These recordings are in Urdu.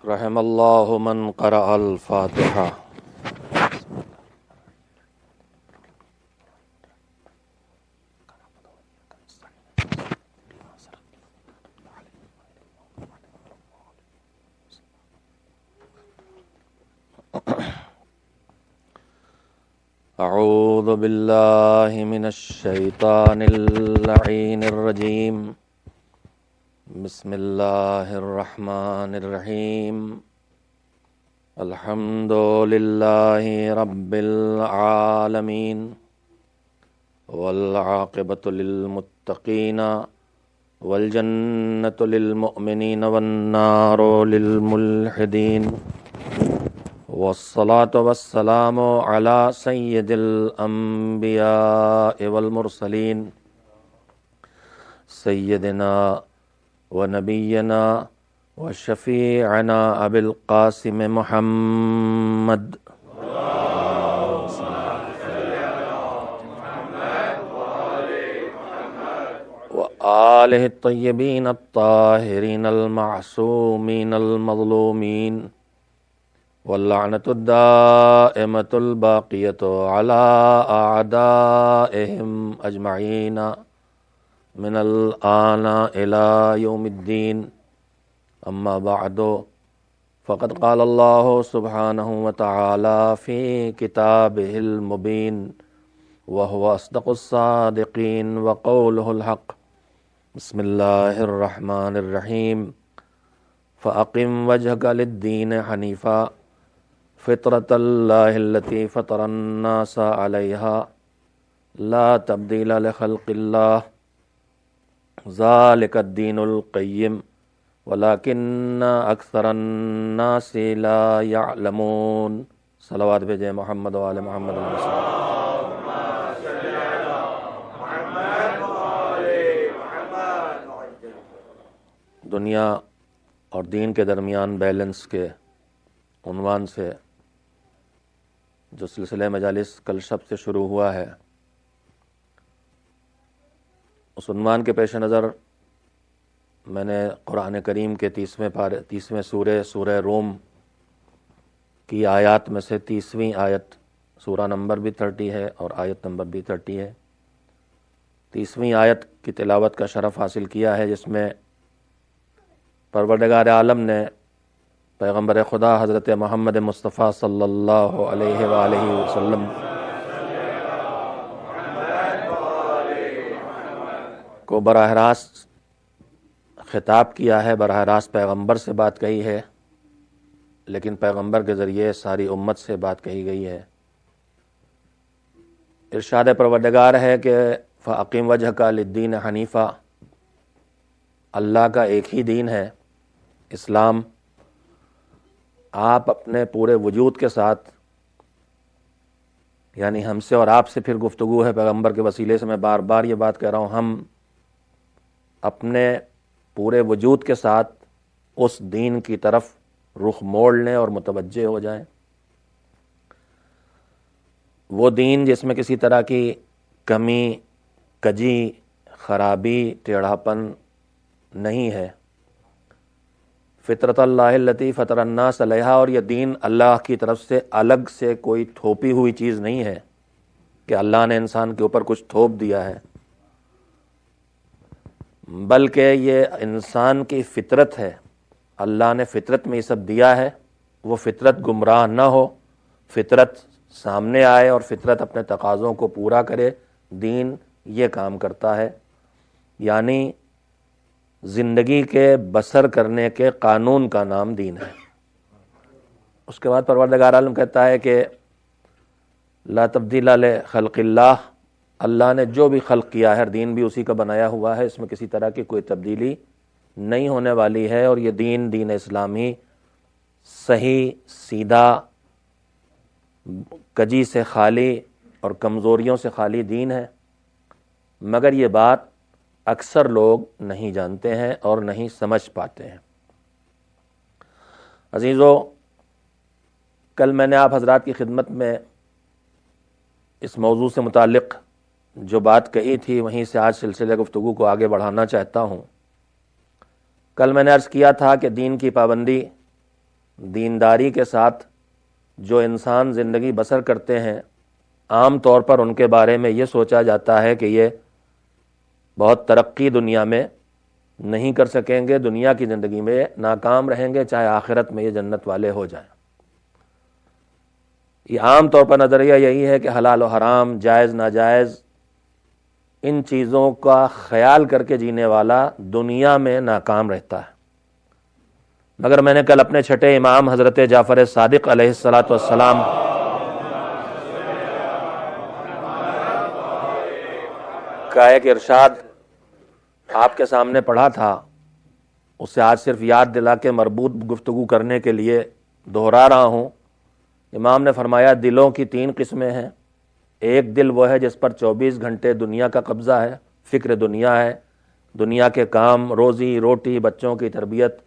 رحم اللہ من قرأ الفاتحہ. اعوذ باللہ من الشیطان اللعین الرجیم. بسم اللہ الرحمن الرحیم. الحمد للہ رب العالمین والعاقبۃ للمتقین والجنۃ للمؤمنین والنار للملحدین والصلاة والسلام علی سید الانبیاء والمرسلین سیدنا ونبینا وشفیعنا ابی القاسم محمد وآلہ الطیبین الطاہرین المعصومین المظلومین واللعنۃ الدائمۃ الباقیۃ علی اعدائہم اجمعین من الآن الی یوم الدین. اما بعد فقد قال اللہ سبحانہ وتعالی فی کتابہ المبین وهو اصدق الصادقین وقولہ الحق. بسم اللہ الرحمن الرحیم. فأقم وجهك للدین حنیفا فطرة اللہ التي فطر الناس علیها لا تبدیل لخلق اللہ ذلك الدین القیم ولكن اکثر الناس لا يعلمون. صلوات بھیجیں محمد و آل محمد وسلم. دنیا اور دین کے درمیان بیلنس کے عنوان سے جو سلسلہ مجالس کل شب سے شروع ہوا ہے، اس عنوان کے پیش نظر میں نے قرآن کریم کے 30ویں سورہ روم کی آیات میں سے 30ویں آیت، سورہ نمبر بھی 30 ہے اور آیت نمبر بھی 30 ہے، 30ویں آیت کی تلاوت کا شرف حاصل کیا ہے، جس میں پروردگار عالم نے پیغمبر خدا حضرت محمد مصطفیٰ صلی اللہ علیہ وآلہ وسلم کو براہ راست خطاب کیا ہے، براہ راست پیغمبر سے بات کہی ہے، لیکن پیغمبر کے ذریعے ساری امت سے بات کہی گئی ہے. ارشاد پروردگار ہے کہ فَأَقِمْ وَجْهَكَ لِلدِّينِ حَنِيفًا، اللہ کا ایک ہی دین ہے، اسلام. آپ اپنے پورے وجود کے ساتھ، یعنی ہم سے اور آپ سے پھر گفتگو ہے پیغمبر کے وسیلے سے، میں بار بار یہ بات کہہ رہا ہوں، ہم اپنے پورے وجود کے ساتھ اس دین کی طرف رخ موڑ لیں اور متوجہ ہو جائیں. وہ دین جس میں کسی طرح کی کمی، کجی، خرابی، ٹیڑھاپن نہیں ہے. فطرت اللہ التی فطر الناس علیہا، اور یہ دین اللہ کی طرف سے الگ سے کوئی تھوپی ہوئی چیز نہیں ہے کہ اللہ نے انسان کے اوپر کچھ تھوپ دیا ہے، بلکہ یہ انسان کی فطرت ہے. اللہ نے فطرت میں یہ سب دیا ہے، وہ فطرت گمراہ نہ ہو، فطرت سامنے آئے اور فطرت اپنے تقاضوں کو پورا کرے. دین یہ کام کرتا ہے، یعنی زندگی کے بسر کرنے کے قانون کا نام دین ہے. اس کے بعد پروردگار عالم کہتا ہے کہ لا تبدیل لخلق اللہ، اللہ نے جو بھی خلق کیا ہے، دین بھی اسی کا بنایا ہوا ہے، اس میں کسی طرح کی کوئی تبدیلی نہیں ہونے والی ہے. اور یہ دین اسلامی صحیح، سیدھا، کجی سے خالی اور کمزوریوں سے خالی دین ہے. مگر یہ بات اکثر لوگ نہیں جانتے ہیں اور نہیں سمجھ پاتے ہیں. عزیزو، کل میں نے آپ حضرات کی خدمت میں اس موضوع سے متعلق جو بات کہی تھی وہیں سے آج سلسلہ گفتگو کو آگے بڑھانا چاہتا ہوں۔ کل میں نے عرض کیا تھا کہ دین کی پابندی، دینداری کے ساتھ جو انسان زندگی بسر کرتے ہیں، عام طور پر ان کے بارے میں یہ سوچا جاتا ہے کہ یہ بہت ترقی دنیا میں نہیں کر سکیں گے، دنیا کی زندگی میں ناکام رہیں گے، چاہے آخرت میں یہ جنت والے ہو جائیں۔ یہ عام طور پر نظریہ یہی ہے کہ حلال و حرام، جائز ناجائز، ان چیزوں کا خیال کر کے جینے والا دنیا میں ناکام رہتا ہے۔ مگر میں نے کل اپنے چھٹے امام حضرت جعفر صادق علیہ الصلاۃ والسلام کا ایک ارشاد آپ کے سامنے پڑھا تھا، اسے آج صرف یاد دلا کے مربوط گفتگو کرنے کے لیے دہرا رہا ہوں۔ امام نے فرمایا دلوں کی 3 قسمیں ہیں۔ ایک دل وہ ہے جس پر 24 گھنٹے دنیا کا قبضہ ہے، فکر دنیا ہے، دنیا کے کام، روزی روٹی، بچوں کی تربیت،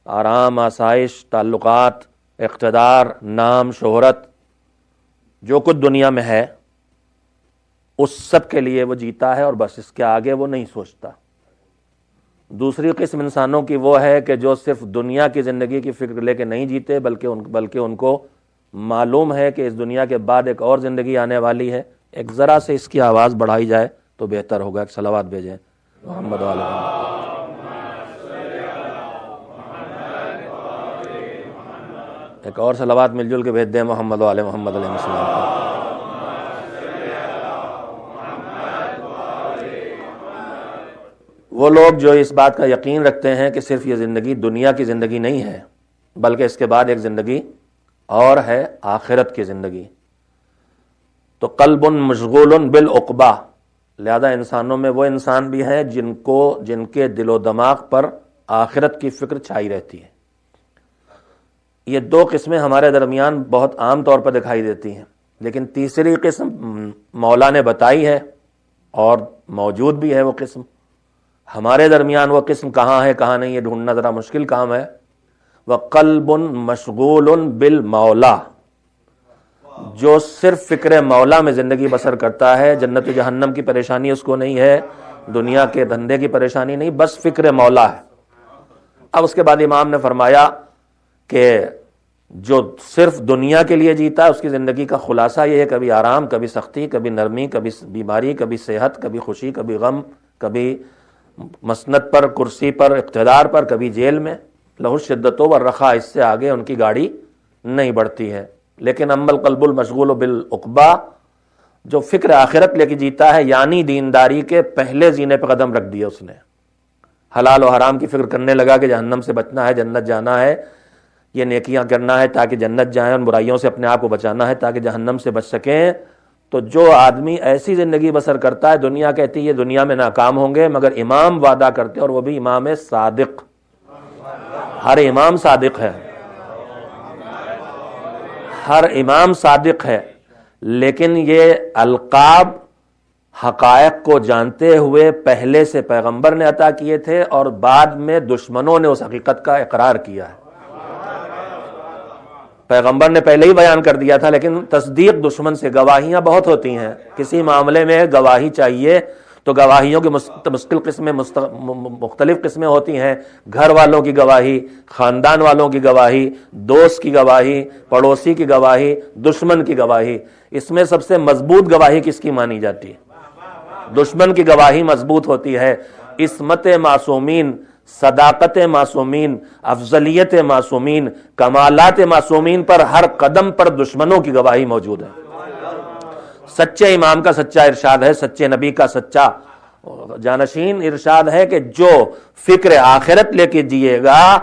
آرام، آسائش، تعلقات، اقتدار، نام، شہرت، جو کچھ دنیا میں ہے اس سب کے لیے وہ جیتا ہے اور بس، اس کے آگے وہ نہیں سوچتا۔ دوسری قسم انسانوں کی وہ ہے کہ جو صرف دنیا کی زندگی کی فکر لے کے نہیں جیتے، بلکہ ان کو معلوم ہے کہ اس دنیا کے بعد ایک اور زندگی آنے والی ہے۔ ایک ذرا سے اس کی آواز بڑھائی جائے تو بہتر ہوگا۔ ایک صلوات بھیجیں محمد و آل محمد۔ ایک اور صلوات مل جل کے بھیج دیں محمد و آل محمد علیہ السلام۔ وہ لوگ جو اس بات کا یقین رکھتے ہیں کہ صرف یہ زندگی دنیا کی زندگی نہیں ہے، بلکہ اس کے بعد ایک زندگی اور ہے، آخرت کی زندگی، تو قلب مشغول بالعقبہ، لہذا انسانوں میں وہ انسان بھی ہیں جن کے دل و دماغ پر آخرت کی فکر چھائی رہتی ہے۔ یہ 2 قسمیں ہمارے درمیان بہت عام طور پر دکھائی دیتی ہیں، لیکن تیسری قسم مولا نے بتائی ہے اور موجود بھی ہے۔ وہ قسم ہمارے درمیان وہ قسم کہاں ہے کہاں نہیں، یہ ڈھونڈنا ذرا مشکل کام ہے۔ وَقَلْبٌ مَشْغُولٌ بِالْمَوْلَى، جو صرف فکر مولا میں زندگی بسر کرتا ہے، جنت و جہنم کی پریشانی اس کو نہیں ہے، دنیا کے دھندے کی پریشانی نہیں، بس فکر مولا ہے۔ اب اس کے بعد امام نے فرمایا کہ جو صرف دنیا کے لیے جیتا ہے اس کی زندگی کا خلاصہ یہ ہے، کبھی آرام، کبھی سختی، کبھی نرمی، کبھی بیماری، کبھی صحت، کبھی خوشی، کبھی غم، کبھی مسند پر، کرسی پر، اقتدار پر، کبھی جیل میں۔ لہ الشدۃ والرخاء، اس سے آگے ان کی گاڑی نہیں بڑھتی ہے۔ لیکن اما القلب المشغول بالعقبہ، جو فکر آخرت لے کے جیتا ہے، یعنی دینداری کے پہلے زینے پہ قدم رکھ دیا اس نے، حلال و حرام کی فکر کرنے لگا کہ جہنم سے بچنا ہے، جنت جانا ہے، یہ نیکیاں کرنا ہے تاکہ جنت جائیں، اور برائیوں سے اپنے آپ کو بچانا ہے تاکہ جہنم سے بچ سکیں۔ تو جو آدمی ایسی زندگی بسر کرتا ہے، دنیا کہتی ہے یہ دنیا میں ناکام ہوں گے، مگر امام وعدہ کرتے اور وہ بھی امام صادق، ہر امام صادق ہے، ہر امام صادق ہے، لیکن یہ القاب حقائق کو جانتے ہوئے پہلے سے پیغمبر نے عطا کیے تھے اور بعد میں دشمنوں نے اس حقیقت کا اقرار کیا ہے۔ پیغمبر نے پہلے ہی بیان کر دیا تھا، لیکن تصدیق دشمن سے، گواہیاں بہت ہوتی ہیں کسی معاملے میں، گواہی چاہیے تو گواہیوں کی مختلف قسمیں ہوتی ہیں، گھر والوں کی گواہی، خاندان والوں کی گواہی، دوست کی گواہی، پڑوسی کی گواہی، دشمن کی گواہی۔ اس میں سب سے مضبوط گواہی کس کی مانی جاتی ہے؟ دشمن کی گواہی مضبوط ہوتی ہے۔ عصمت معصومین، صداقت معصومین، افضلیت معصومین، کمالات معصومین پر ہر قدم پر دشمنوں کی گواہی موجود ہے۔ سچے امام کا سچا ارشاد ہے، سچے نبی کا سچا جانشین ارشاد ہے کہ جو فکر آخرت لے کے جیے گا،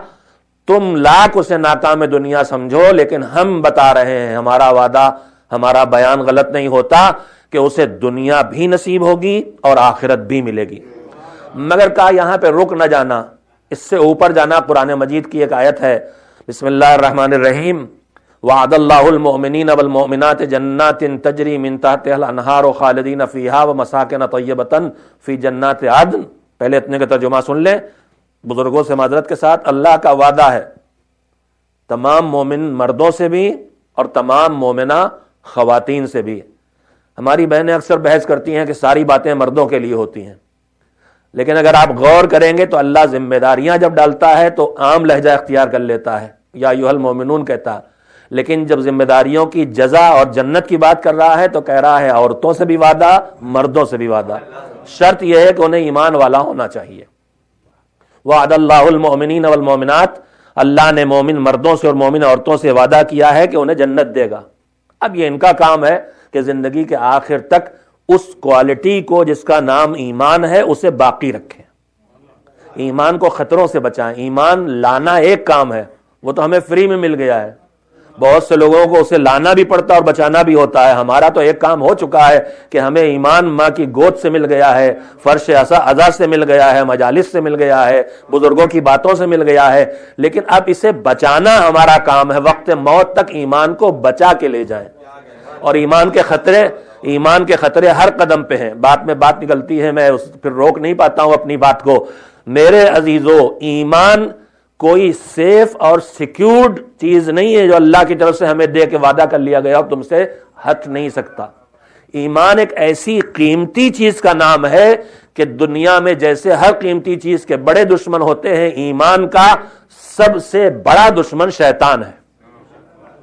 تم لاکھ اسے ناکام دنیا سمجھو، لیکن ہم بتا رہے ہیں، ہمارا وعدہ، ہمارا بیان غلط نہیں ہوتا کہ اسے دنیا بھی نصیب ہوگی اور آخرت بھی ملے گی۔ مگر کہا یہاں پہ رک نہ جانا، اس سے اوپر جانا۔ قرآن مجید کی ایک آیت ہے، بسم اللہ الرحمن الرحیم، وعد اللہ المؤمنین والمؤمنات جنات تجری من تحتها الانہار خالدین فیہا ومساکن طیبۃ فی جنات عدن۔ پہلے اتنے کا ترجمہ سن لیں بزرگوں سے معذرت کے ساتھ۔ اللہ کا وعدہ ہے تمام مومن مردوں سے بھی اور تمام مومنہ خواتین سے بھی، ہماری بہنیں اکثر بحث کرتی ہیں کہ ساری باتیں مردوں کے لیے ہوتی ہیں، لیکن اگر آپ غور کریں گے تو اللہ ذمہ داریاں جب ڈالتا ہے تو عام لہجہ اختیار کر لیتا ہے، یا ایھا المومنون کہتا ہے، لیکن جب ذمہ داریوں کی جزا اور جنت کی بات کر رہا ہے تو کہہ رہا ہے عورتوں سے بھی وعدہ، مردوں سے بھی وعدہ، شرط یہ ہے کہ انہیں ایمان والا ہونا چاہیے۔ وعد اللہ المؤمنین والمؤمنات، اللہ نے مومن مردوں سے اور مومن عورتوں سے وعدہ کیا ہے کہ انہیں جنت دے گا۔ اب یہ ان کا کام ہے کہ زندگی کے آخر تک اس کوالٹی کو جس کا نام ایمان ہے اسے باقی رکھیں، ایمان کو خطروں سے بچائیں۔ ایمان لانا ایک کام ہے، وہ تو ہمیں فری میں مل گیا ہے، بہت سے لوگوں کو اسے لانا بھی پڑتا اور بچانا بھی ہوتا ہے۔ ہمارا تو ایک کام ہو چکا ہے کہ ہمیں ایمان ماں کی گود سے مل گیا ہے، فرش عزا سے مل گیا ہے، مجالس سے مل گیا ہے، بزرگوں کی باتوں سے مل گیا ہے، لیکن اب اسے بچانا ہمارا کام ہے۔ وقت موت تک ایمان کو بچا کے لے جائیں، اور ایمان کے خطرے ہر قدم پہ ہیں۔ بات میں بات نکلتی ہے، میں پھر روک نہیں پاتا ہوں اپنی بات کو۔ میرے عزیزو، ایمان کوئی سیف اور سیکیورڈ چیز نہیں ہے جو اللہ کی طرف سے ہمیں دے کے وعدہ کر لیا گیا اور تم سے ہٹ نہیں سکتا۔ ایمان ایک ایسی قیمتی چیز کا نام ہے کہ دنیا میں جیسے ہر قیمتی چیز کے بڑے دشمن ہوتے ہیں، ایمان کا سب سے بڑا دشمن شیطان ہے۔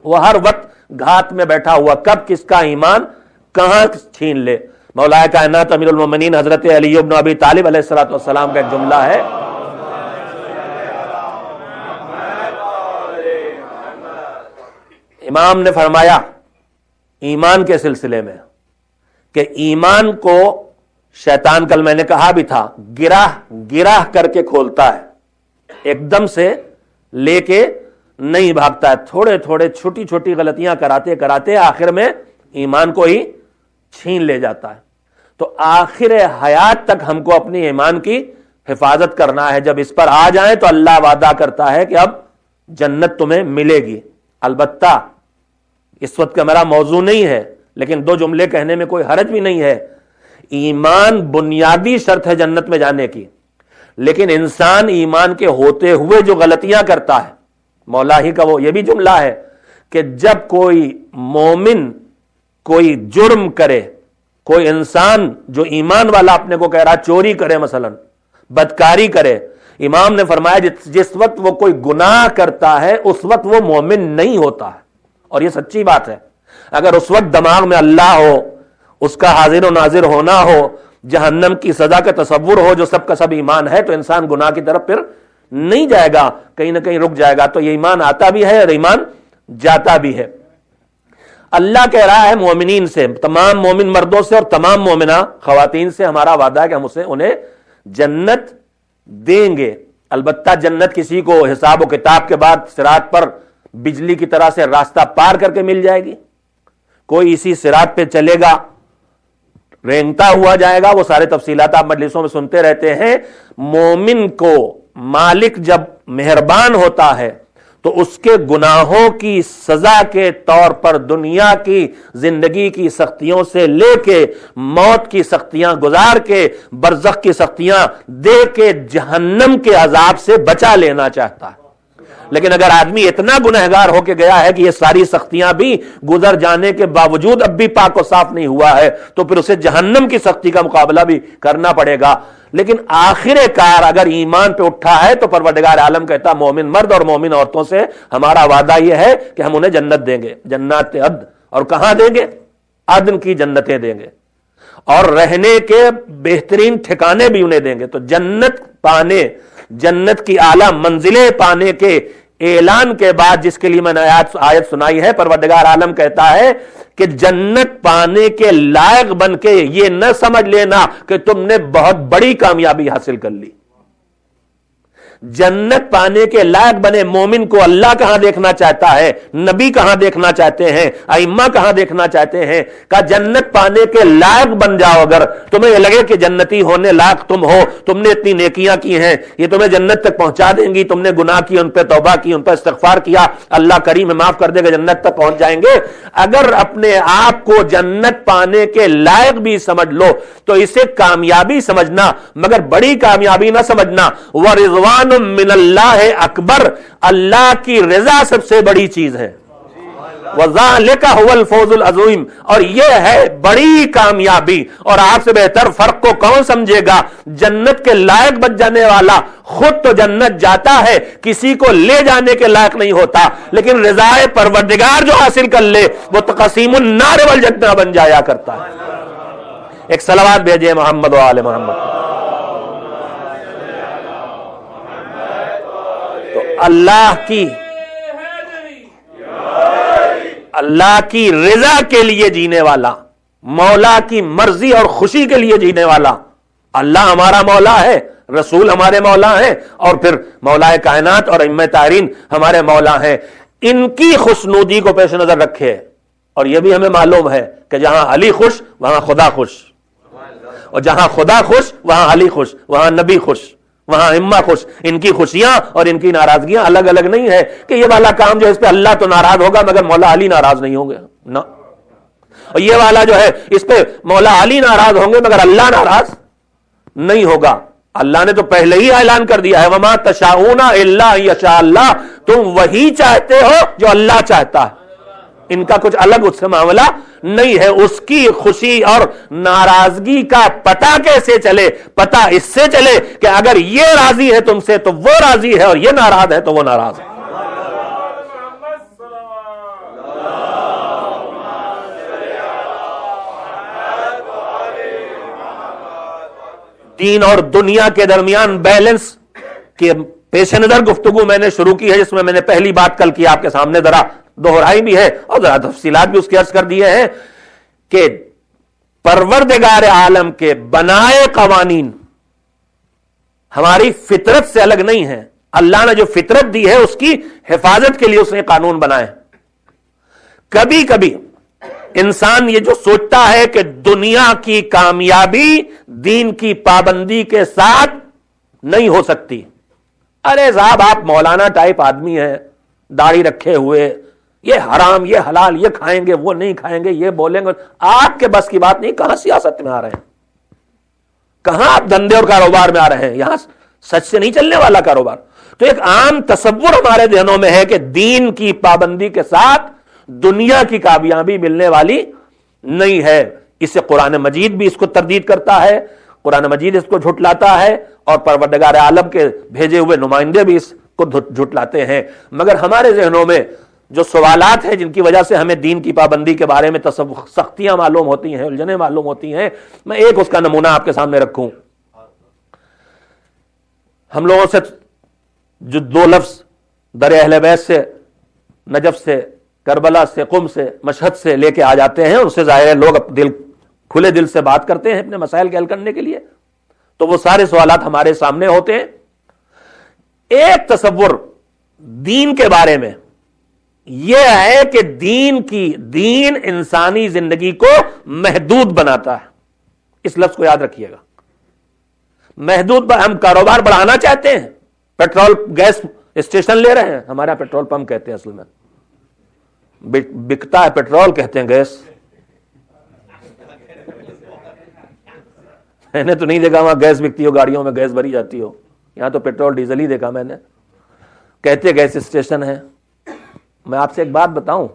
وہ ہر وقت گھات میں بیٹھا ہوا، کب کس کا ایمان کہاں چھین لے۔ مولا کائنات امیر المومنین حضرت علی بن ابی طالب علیہ السلام کا ایک جملہ ہے، امام نے فرمایا ایمان کے سلسلے میں کہ ایمان کو شیطان، کل میں نے کہا بھی تھا، گرہ کر کے کھولتا ہے، ایک دم سے لے کے نہیں بھاگتا ہے، تھوڑے تھوڑے چھوٹی چھوٹی غلطیاں کراتے کراتے آخر میں ایمان کو ہی چھین لے جاتا ہے۔ تو آخر حیات تک ہم کو اپنی ایمان کی حفاظت کرنا ہے۔ جب اس پر آ جائیں تو اللہ وعدہ کرتا ہے کہ اب جنت تمہیں ملے گی۔ البتہ اس وقت کا میرا موضوع نہیں ہے، لیکن دو جملے کہنے میں کوئی حرج بھی نہیں ہے۔ ایمان بنیادی شرط ہے جنت میں جانے کی، لیکن انسان ایمان کے ہوتے ہوئے جو غلطیاں کرتا ہے، مولا ہی کا وہ یہ بھی جملہ ہے کہ جب کوئی مومن کوئی جرم کرے، کوئی انسان جو ایمان والا اپنے کو کہہ رہا چوری کرے، مثلا بدکاری کرے، امام نے فرمایا جس وقت وہ کوئی گناہ کرتا ہے اس وقت وہ مومن نہیں ہوتا ہے، اور یہ سچی بات ہے۔ اگر اس وقت دماغ میں اللہ ہو، اس کا حاضر و ناظر ہونا ہو، جہنم کی سزا کا تصور ہو جو سب کا سب ایمان ہے، تو انسان گناہ کی طرف پھر نہیں جائے گا، کہیں نہ کہیں رک جائے گا۔ تو یہ ایمان آتا بھی ہے اور ایمان جاتا بھی ہے۔ اللہ کہہ رہا ہے مومنین سے، تمام مومن مردوں سے اور تمام مومنہ خواتین سے ہمارا وعدہ ہے کہ ہم انہیں جنت دیں گے۔ البتہ جنت کسی کو حساب و کتاب کے بعد صراط پر بجلی کی طرح سے راستہ پار کر کے مل جائے گی، کوئی اسی صراط پہ چلے گا، رینگتا ہوا جائے گا، وہ سارے تفصیلات آپ مجلسوں میں سنتے رہتے ہیں۔ مومن کو مالک جب مہربان ہوتا ہے تو اس کے گناہوں کی سزا کے طور پر دنیا کی زندگی کی سختیوں سے لے کے موت کی سختیاں گزار کے برزخ کی سختیاں دے کے جہنم کے عذاب سے بچا لینا چاہتا ہے۔ لیکن اگر آدمی اتنا گنہگار ہو کے گیا ہے کہ یہ ساری سختیاں بھی گزر جانے کے باوجود اب بھی پاک و صاف نہیں ہوا ہے، تو پھر اسے جہنم کی سختی کا مقابلہ بھی کرنا پڑے گا۔ لیکن آخر کار اگر ایمان پہ اٹھا ہے تو پروردگار عالم کہتا مومن مرد اور مومن عورتوں سے ہمارا وعدہ یہ ہے کہ ہم انہیں جنت دیں گے، جنات عدن۔ اور کہاں دیں گے؟ عدن کی جنتیں دیں گے، اور رہنے کے بہترین ٹھکانے بھی انہیں دیں گے۔ تو جنت پانے، جنت کی اعلیٰ منزلیں پانے کے اعلان کے بعد جس کے لیے میں نے آیت سنائی ہے، پروردگار عالم کہتا ہے کہ جنت پانے کے لائق بن کے یہ نہ سمجھ لینا کہ تم نے بہت بڑی کامیابی حاصل کر لی۔ جنت پانے کے لائق بنے مومن کو اللہ کہاں دیکھنا چاہتا ہے، نبی کہاں دیکھنا چاہتے ہیں، ائمہ کہاں دیکھنا چاہتے ہیں؟ کہ جنت پانے کے لائق بن جاؤ۔ اگر تمہیں یہ لگے کہ جنتی ہونے لائق تم ہو، تم نے اتنی نیکیاں کی ہیں، یہ تمہیں جنت تک پہنچا دیں گی، تم نے گناہ کی، ان پہ توبہ کی، ان پہ استغفار کیا، اللہ کریم معاف کر دے گا، جنت تک پہنچ جائیں گے۔ اگر اپنے آپ کو جنت پانے کے لائق بھی سمجھ لو تو اسے کامیابی سمجھنا، مگر بڑی کامیابی نہ سمجھنا۔ وَرِضْوَانٌ من اللہ اکبر، اللہ کی رضا سب سے بڑی چیز ہے۔ وَذَلِكَ هُوَ الْفَوْزُ الْعَظِيمُ، اور یہ ہے بڑی کامیابی۔ اور آپ سے بہتر فرق کو کون سمجھے گا؟ جنت کے لائق بن جانے والا خود تو جنت جاتا ہے، کسی کو لے جانے کے لائق نہیں ہوتا، لیکن رضائے پروردگار جو حاصل کر لے وہ تقسیم النار والجنہ بن جایا کرتا ہے۔ ایک صلوات بھیجئے محمد و آل محمد۔ تو اللہ کی رضا کے لیے جینے والا، مولا کی مرضی اور خوشی کے لیے جینے والا، اللہ ہمارا مولا ہے، رسول ہمارے مولا ہیں، اور پھر مولا کائنات اور ائمہ طاہرین ہمارے مولا ہیں، ان کی خوشنودی کو پیش نظر رکھے۔ اور یہ بھی ہمیں معلوم ہے کہ جہاں علی خوش وہاں خدا خوش، اور جہاں خدا خوش وہاں علی خوش، وہاں نبی خوش، وہاں ائمہ خوش۔ ان کی خوشیاں اور ان کی ناراضگیاں الگ الگ نہیں ہے کہ یہ والا کام جو ہے اس پہ اللہ تو ناراض ہوگا مگر مولا علی ناراض نہیں ہوں گے، نہ، اور یہ والا جو ہے اس پہ مولا علی ناراض ہوں گے مگر اللہ ناراض نہیں ہوگا۔ اللہ نے تو پہلے ہی اعلان کر دیا ہے وَمَا تَشَاءُونَ إِلَّا أَن يَشَاءَ اللَّهُ، تم وہی چاہتے ہو جو اللہ چاہتا ہے۔ ان کا کچھ الگ اس سے معاملہ نہیں ہے۔ اس کی خوشی اور ناراضگی کا پتہ کیسے چلے؟ پتہ اس سے چلے کہ اگر یہ راضی ہے تم سے تو وہ راضی ہے، اور یہ ناراض ہے تو وہ ناراض ہے۔ دین اور دنیا کے درمیان بیلنس کے پیش نظر گفتگو میں نے شروع کی ہے، جس میں نے پہلی بات کل کی آپ کے سامنے ذرا دوہرائی بھی ہے اور ذرا تفصیلات بھی اس کے عرض کر دیے ہیں کہ پروردگار عالم کے بنائے قوانین ہماری فطرت سے الگ نہیں ہیں۔ اللہ نے جو فطرت دی ہے اس کی حفاظت کے لیے اس نے قانون بنائے۔ کبھی کبھی انسان یہ جو سوچتا ہے کہ دنیا کی کامیابی دین کی پابندی کے ساتھ نہیں ہو سکتی، ارے صاحب آپ مولانا ٹائپ آدمی ہیں، داڑھی رکھے ہوئے، یہ حرام یہ حلال یہ کھائیں گے وہ نہیں کھائیں گے یہ بولیں گے، آپ کے بس کی بات نہیں۔ کہاں سیاست میں آ رہے ہیں؟ کہاں آپ دھندے اور کاروبار میں آ رہے ہیں؟ یہاں سچ سے نہیں چلنے والا کاروبار۔ تو ایک عام تصور ہمارے ذہنوں میں ہے کہ دین کی پابندی کے ساتھ دنیا کی کامیابی ملنے والی نہیں ہے۔ اس سے قرآن مجید بھی اس کو تردید کرتا ہے، قرآن مجید اس کو جھٹلاتا ہے، اور پروردگار عالم کے بھیجے ہوئے نمائندے بھی اس کو جھٹلاتے ہیں۔ مگر ہمارے ذہنوں میں جو سوالات ہیں جن کی وجہ سے ہمیں دین کی پابندی کے بارے میں سختیاں معلوم ہوتی ہیں، الجھنیں معلوم ہوتی ہیں، میں ایک اس کا نمونہ آپ کے سامنے رکھوں۔ ہم لوگوں سے جو دو لفظ در اہل بیت سے، نجف سے، کربلا سے، قم سے، مشہد سے لے کے آ جاتے ہیں، ان سے ظاہر ہے لوگ کھلے دل سے بات کرتے ہیں اپنے مسائل کے حل کرنے کے لیے، تو وہ سارے سوالات ہمارے سامنے ہوتے ہیں۔ ایک تصور دین کے بارے میں یہ ہے کہ دین انسانی زندگی کو محدود بناتا ہے۔ اس لفظ کو یاد رکھیے گا، محدود۔ ہم کاروبار بڑھانا چاہتے ہیں، پیٹرول گیس اسٹیشن لے رہے ہیں، ہمارا پیٹرول پمپ کہتے ہیں، اصل میں بکتا ہے پیٹرول کہتے ہیں گیس۔ میں نے تو نہیں دیکھا وہاں گیس بکتی ہو، گاڑیوں میں گیس بھری جاتی ہو، یہاں تو پیٹرول ڈیزل ہی دیکھا میں نے۔ کہتے گیس اسٹیشن ہے۔ میں آپ سے ایک بات بتاؤں،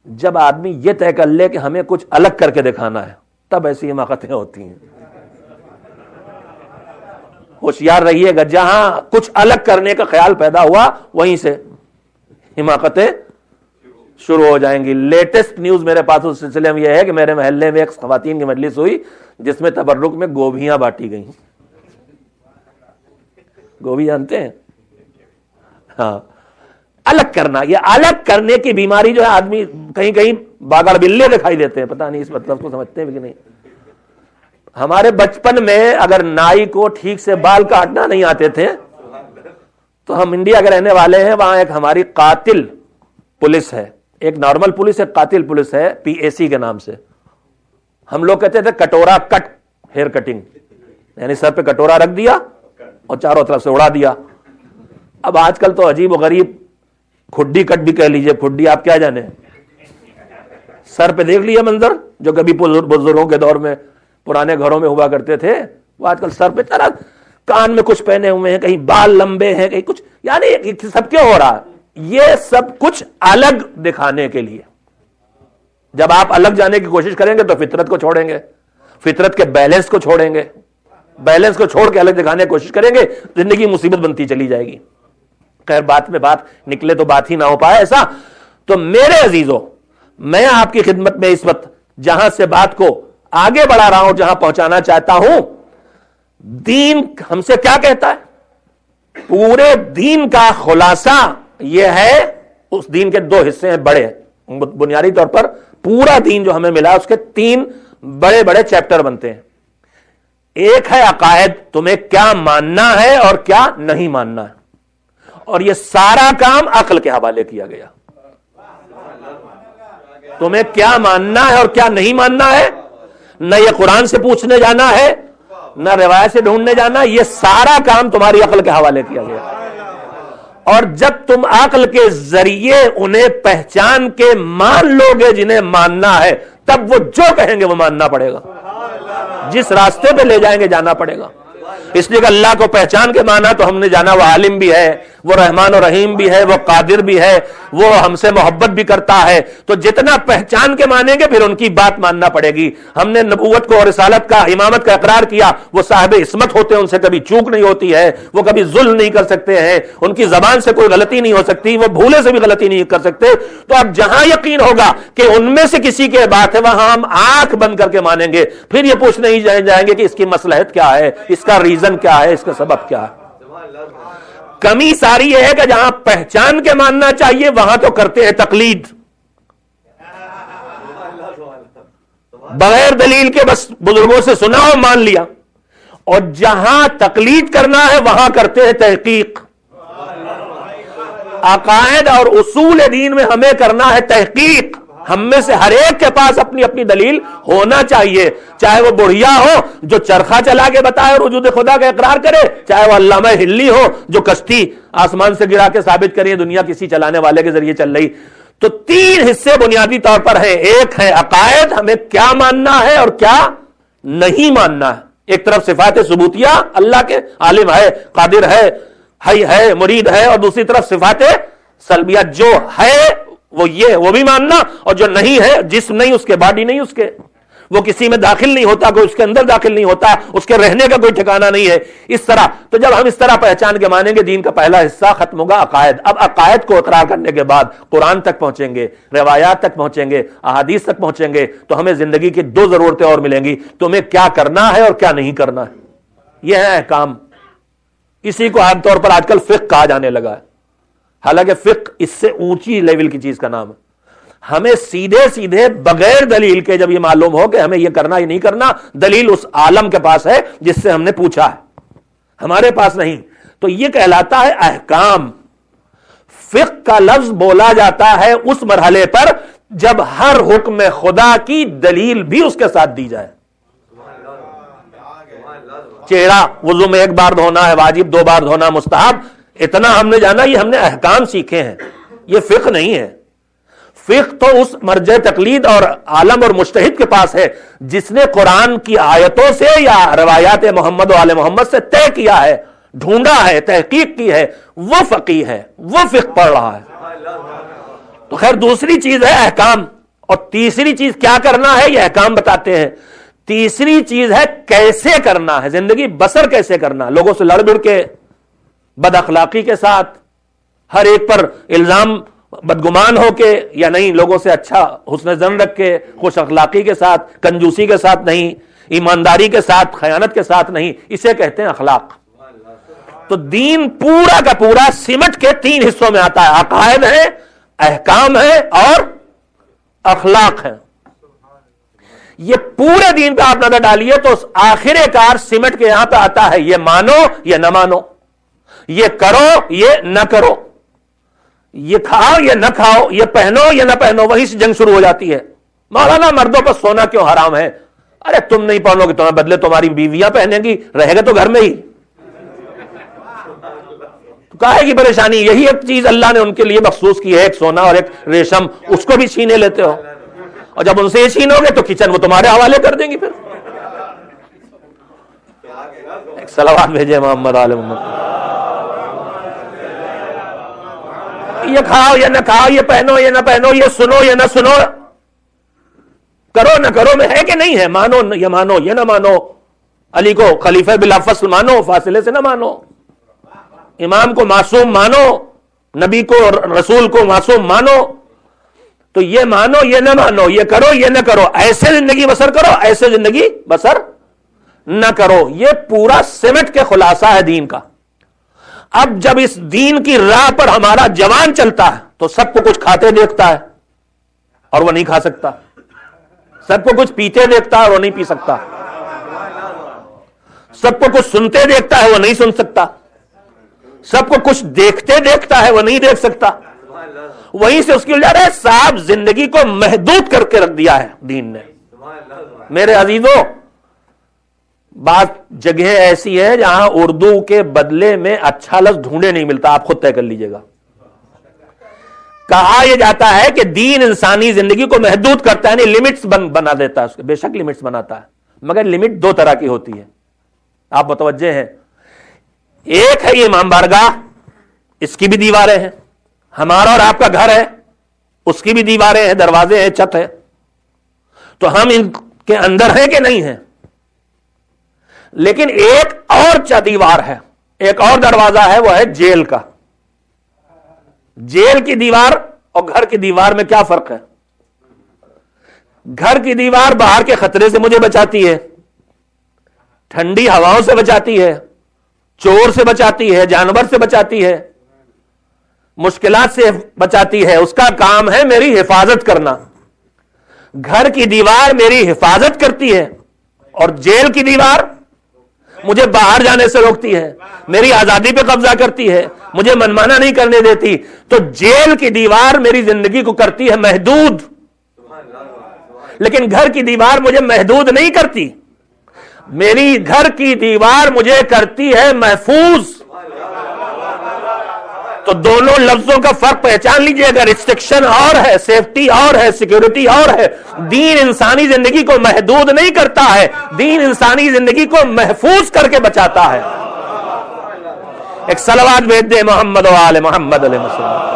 جب آدمی یہ طے کر لے کہ ہمیں کچھ الگ کر کے دکھانا ہے تب ایسی حماقتیں ہوتی ہیں۔ ہوشیار رہیے گا، جہاں کچھ الگ کرنے کا خیال پیدا ہوا وہیں سے حماقتیں شروع ہو جائیں گی۔ لیٹسٹ نیوز میرے پاس اس سلسلے میں یہ ہے کہ میرے محلے میں ایک خواتین کی مجلس ہوئی جس میں تبرک میں گوبھیاں بانٹی گئیں۔ گوبھی جانتے ہیں؟ ہاں، الگ کرنا، یہ الگ کرنے کی بیماری جو ہے، آدمی کہیں کہیں باگڑ بلے دکھائی دیتے ہیں، پتہ نہیں اس مطلب کو سمجھتے ہیں کہ نہیں۔ ہمارے بچپن میں اگر نائی کو ٹھیک سے بال کاٹنا نہیں آتے تھے تو ہم انڈیا کے رہنے والے ہیں، وہاں ایک ہماری قاتل پولیس ہے، ایک نارمل پولیس، ایک قاتل پولیس ہے PAC کے نام سے۔ ہم لوگ کہتے تھے کٹورا کٹ، ہیئر کٹنگ، یعنی سر پہ کٹورا رکھ دیا اور چاروں طرف سے اڑا دیا۔ اب آج کل تو عجیب و غریب کھڈی کٹ بھی کہہ لیجئے، کھڈی آپ کیا جانے، سر پہ دیکھ لیا منظر جو کبھی بزرگوں کے دور میں پرانے گھروں میں ہوا کرتے تھے، وہ آج کل سر پہ طرح، کان میں کچھ پہنے ہوئے ہیں، کہیں بال لمبے ہیں، کہیں کچھ، یعنی سب کیوں ہو رہا ہے؟ یہ سب کچھ الگ دکھانے کے لیے۔ جب آپ الگ جانے کی کوشش کریں گے تو فطرت کو چھوڑیں گے، فطرت کے بیلنس کو چھوڑیں گے، بیلنس کو چھوڑ کے الگ دکھانے کی کوشش کریں گے، زندگی مصیبت بنتی چلی جائے گی۔ خیر بات میں بات نکلے تو بات ہی نہ ہو پائے ایسا۔ تو میرے عزیزوں، میں آپ کی خدمت میں اس وقت جہاں سے بات کو آگے بڑھا رہا ہوں، جہاں پہنچانا چاہتا ہوں، دین ہم سے کیا کہتا ہے؟ پورے دین کا خلاصہ یہ ہے، اس دین کے دو حصے ہیں بڑے، بنیادی طور پر پورا دین جو ہمیں ملا اس کے تین بڑے بڑے چیپٹر بنتے ہیں۔ ایک ہے عقائد، تمہیں کیا ماننا ہے اور کیا نہیں ماننا ہے، اور یہ سارا کام عقل کے حوالے کیا گیا۔ تمہیں کیا ماننا ہے اور کیا نہیں ماننا ہے، نہ یہ قرآن سے پوچھنے جانا ہے، نہ روایت سے ڈھونڈنے جانا، یہ سارا کام تمہاری عقل کے حوالے کیا گیا۔ اور جب تم عقل کے ذریعے انہیں پہچان کے مان لو گے جنہیں ماننا ہے، تب وہ جو کہیں گے وہ ماننا پڑے گا، جس راستے پہ لے جائیں گے جانا پڑے گا۔ اس لیے کہ اللہ کو پہچان کے مانا تو ہم نے جانا وہ عالم بھی ہے، وہ رحمان و رحیم بھی ہے، وہ قادر بھی ہے، وہ ہم سے محبت بھی کرتا ہے۔ تو جتنا پہچان کے مانیں گے پھر ان کی بات ماننا پڑے گی۔ ہم نے نبوت کو اور رسالت کا، امامت کا اقرار کیا، وہ صاحب عصمت ہوتے ہیں، ان سے کبھی چوک نہیں ہوتی ہے، وہ کبھی ظلم نہیں کر سکتے ہیں، ان کی زبان سے کوئی غلطی نہیں ہو سکتی، وہ بھولے سے بھی غلطی نہیں کر سکتے۔ تو اب جہاں یقین ہوگا کہ ان میں سے کسی کے بات ہے، وہاں ہم آنکھ بند کر کے مانیں گے، پھر یہ پوچھنے ہی جائیں گے کہ اس کی مصلحت کیا ہے، اس کا ریزن کیا ہے، اس کا سبب کیا ہے۔ کمی ساری یہ ہے کہ جہاں پہچان کے ماننا چاہیے وہاں تو کرتے ہیں تقلید، بغیر دلیل کے بس بزرگوں سے سنا اور مان لیا، اور جہاں تقلید کرنا ہے وہاں کرتے ہیں تحقیق۔ عقائد اور اصول دین میں ہمیں کرنا ہے تحقیق۔ ہم میں سے ہر ایک کے پاس اپنی اپنی دلیل ہونا چاہیے، چاہے وہ بڑھیا ہو جو چرخہ چلا کے بتائے اور وجود خدا کا اقرار کرے، چاہے وہ علامہ ہلی ہو جو کشتی آسمان سے گرا کے ثابت کرے دنیا کسی چلانے والے کے ذریعے چل رہی۔ تو تین حصے بنیادی طور پر ہیں۔ ایک ہے عقائد، ہمیں کیا ماننا ہے اور کیا نہیں ماننا ہے۔ ایک طرف صفات ثبوتیہ، اللہ کے عالم ہے، قادر ہے، حی ہے، مرید ہے، اور دوسری طرف صفات سلبیہ، جو ہے وہ بھی ماننا، اور جو نہیں ہے، جسم نہیں اس کے، باڈی نہیں اس کے، وہ کسی میں داخل نہیں ہوتا، کوئی اس کے اندر داخل نہیں ہوتا، اس کے رہنے کا کوئی ٹھکانہ نہیں ہے، اس طرح۔ تو جب ہم اس طرح پہچان کے مانیں گے، دین کا پہلا حصہ ختم ہوگا عقائد۔ اب عقائد کو اقرار کرنے کے بعد قرآن تک پہنچیں گے، روایات تک پہنچیں گے، احادیث تک پہنچیں گے، تو ہمیں زندگی کی دو ضرورتیں اور ملیں گی، تمہیں کیا کرنا ہے اور کیا نہیں کرنا ہے۔ یہ ہے احکام۔ اسی کو عام طور پر آج کل فقہ کہا جانے لگا ہے، حالانکہ فقہ اس سے اونچی لیول کی چیز کا نام ہے۔ ہمیں سیدھے سیدھے بغیر دلیل کے جب یہ معلوم ہو کہ ہمیں یہ کرنا یہ نہیں کرنا، دلیل اس عالم کے پاس ہے جس سے ہم نے پوچھا ہے، ہمارے پاس نہیں، تو یہ کہلاتا ہے احکام۔ فقہ کا لفظ بولا جاتا ہے اس مرحلے پر جب ہر حکم خدا کی دلیل بھی اس کے ساتھ دی جائے۔ چہرہ وضو میں ایک بار دھونا ہے واجب، 2 بار دھونا مستحب، اتنا ہم نے جانا، یہ ہم نے احکام سیکھے ہیں، یہ فقہ نہیں ہے۔ فقہ تو اس مرجع تقلید اور عالم اور مجتہد کے پاس ہے جس نے قرآن کی آیتوں سے یا روایات محمد و آل محمد سے طے کیا ہے، ڈھونڈا ہے، تحقیق کی ہے، وہ فقیہ ہے، وہ فقہ پڑھ رہا ہے۔ تو خیر دوسری چیز ہے احکام، اور تیسری چیز کیا کرنا ہے یہ احکام بتاتے ہیں۔ تیسری چیز ہے کیسے کرنا ہے، زندگی بسر کیسے کرنا، لوگوں سے لڑ بڑ کے، بد اخلاقی کے ساتھ، ہر ایک پر الزام بدگمان ہو کے، یا نہیں لوگوں سے اچھا حسن ظن رکھ کے، خوش اخلاقی کے ساتھ، کنجوسی کے ساتھ نہیں، ایمانداری کے ساتھ، خیانت کے ساتھ نہیں، اسے کہتے ہیں اخلاق۔ تو دین پورا کا پورا سمٹ کے 3 حصوں میں آتا ہے، عقائد ہے، احکام ہے اور اخلاق ہے۔ یہ پورے دین پہ آپ نظر ڈالیے تو آخر کار سمٹ کے یہاں پہ آتا ہے، یہ مانو یا نہ مانو، یہ کرو یہ نہ کرو، یہ کھاؤ یا نہ کھاؤ، یہ پہنو یا نہ پہنو، وہیں سے جنگ شروع ہو جاتی ہے۔ مولانا مردوں پر سونا کیوں حرام ہے؟ ارے تم نہیں پہنو گے تمہیں بدلے تمہاری بیویاں پہنیں گی، رہے گا تو گھر میں ہی، تو کاہے کی پریشانی؟ یہی ایک چیز اللہ نے ان کے لیے مخصوص کی ہے، ایک سونا اور ایک ریشم، اس کو بھی چھینے لیتے ہو، اور جب ان سے یہ چھینو گے تو کچن وہ تمہارے حوالے کر دیں گی۔ پھر ایک صلوات بھیجے محمد آل محمد۔ یہ کھاؤ یا نہ کھاؤ، یہ پہنو یا نہ پہنو، یہ سنو یا نہ سنو، کرو نہ کرو میں ہے کہ نہیں ہے، مانو یہ مانو یہ نہ مانو، علی کو خلیفہ بلا فصل مانو، فاصلے سے نہ مانو، امام کو معصوم مانو، نبی کو رسول کو معصوم مانو، تو یہ مانو یہ نہ مانو، یہ کرو یہ نہ کرو، ایسے زندگی بسر کرو ایسے زندگی بسر نہ کرو، یہ پورا سمٹ کے خلاصہ ہے دین کا۔ اب جب اس دین کی راہ پر ہمارا جوان چلتا ہے تو سب کو کچھ کھاتے دیکھتا ہے اور وہ نہیں کھا سکتا، سب کو کچھ پیتے دیکھتا ہے اور وہ نہیں پی سکتا، سب کو کچھ سنتے دیکھتا ہے وہ نہیں سن سکتا، سب کو کچھ دیکھتے دیکھتا ہے وہ نہیں دیکھ سکتا، وہیں سے اس کی الجھا ہے صاحب زندگی کو محدود کر کے رکھ دیا ہے دین نے۔ میرے عزیزوں، بعض جگہیں ایسی ہیں جہاں اردو کے بدلے میں اچھا لفظ ڈھونڈے نہیں ملتا، آپ خود طے کر لیجئے گا۔ کہا یہ جاتا ہے کہ دین انسانی زندگی کو محدود کرتا ہے، یعنی لمٹس بنا دیتا ہے، اس کے بے شک لمٹس بناتا ہے، مگر لمٹ دو طرح کی ہوتی ہے، آپ متوجہ ہیں۔ ایک ہے یہ امام بارگاہ، اس کی بھی دیواریں ہیں، ہمارا اور آپ کا گھر ہے اس کی بھی دیواریں ہیں، دروازے ہیں، چھت ہے، تو ہم ان کے اندر ہیں کہ نہیں ہیں۔ لیکن ایک اور دیوار ہے، ایک اور دروازہ ہے، وہ ہے جیل کا۔ جیل کی دیوار اور گھر کی دیوار میں کیا فرق ہے؟ گھر کی دیوار باہر کے خطرے سے مجھے بچاتی ہے، ٹھنڈی ہواؤں سے بچاتی ہے، چور سے بچاتی ہے، جانور سے بچاتی ہے، مشکلات سے بچاتی ہے، اس کا کام ہے میری حفاظت کرنا۔ گھر کی دیوار میری حفاظت کرتی ہے اور جیل کی دیوار مجھے باہر جانے سے روکتی ہے، میری آزادی پہ قبضہ کرتی ہے، مجھے منمانا نہیں کرنے دیتی۔ تو جیل کی دیوار میری زندگی کو کرتی ہے محدود، لیکن گھر کی دیوار مجھے محدود نہیں کرتی، میری گھر کی دیوار مجھے کرتی ہے محفوظ۔ تو دونوں لفظوں کا فرق پہچان لیجئے، اگر ریسٹرکشن اور ہے، سیفٹی اور ہے، سیکیورٹی اور ہے۔ دین انسانی زندگی کو محدود نہیں کرتا ہے، دین انسانی زندگی کو محفوظ کر کے بچاتا ہے۔ ایک صلوات بھیج دے محمد و آل محمد علیہ وسلم۔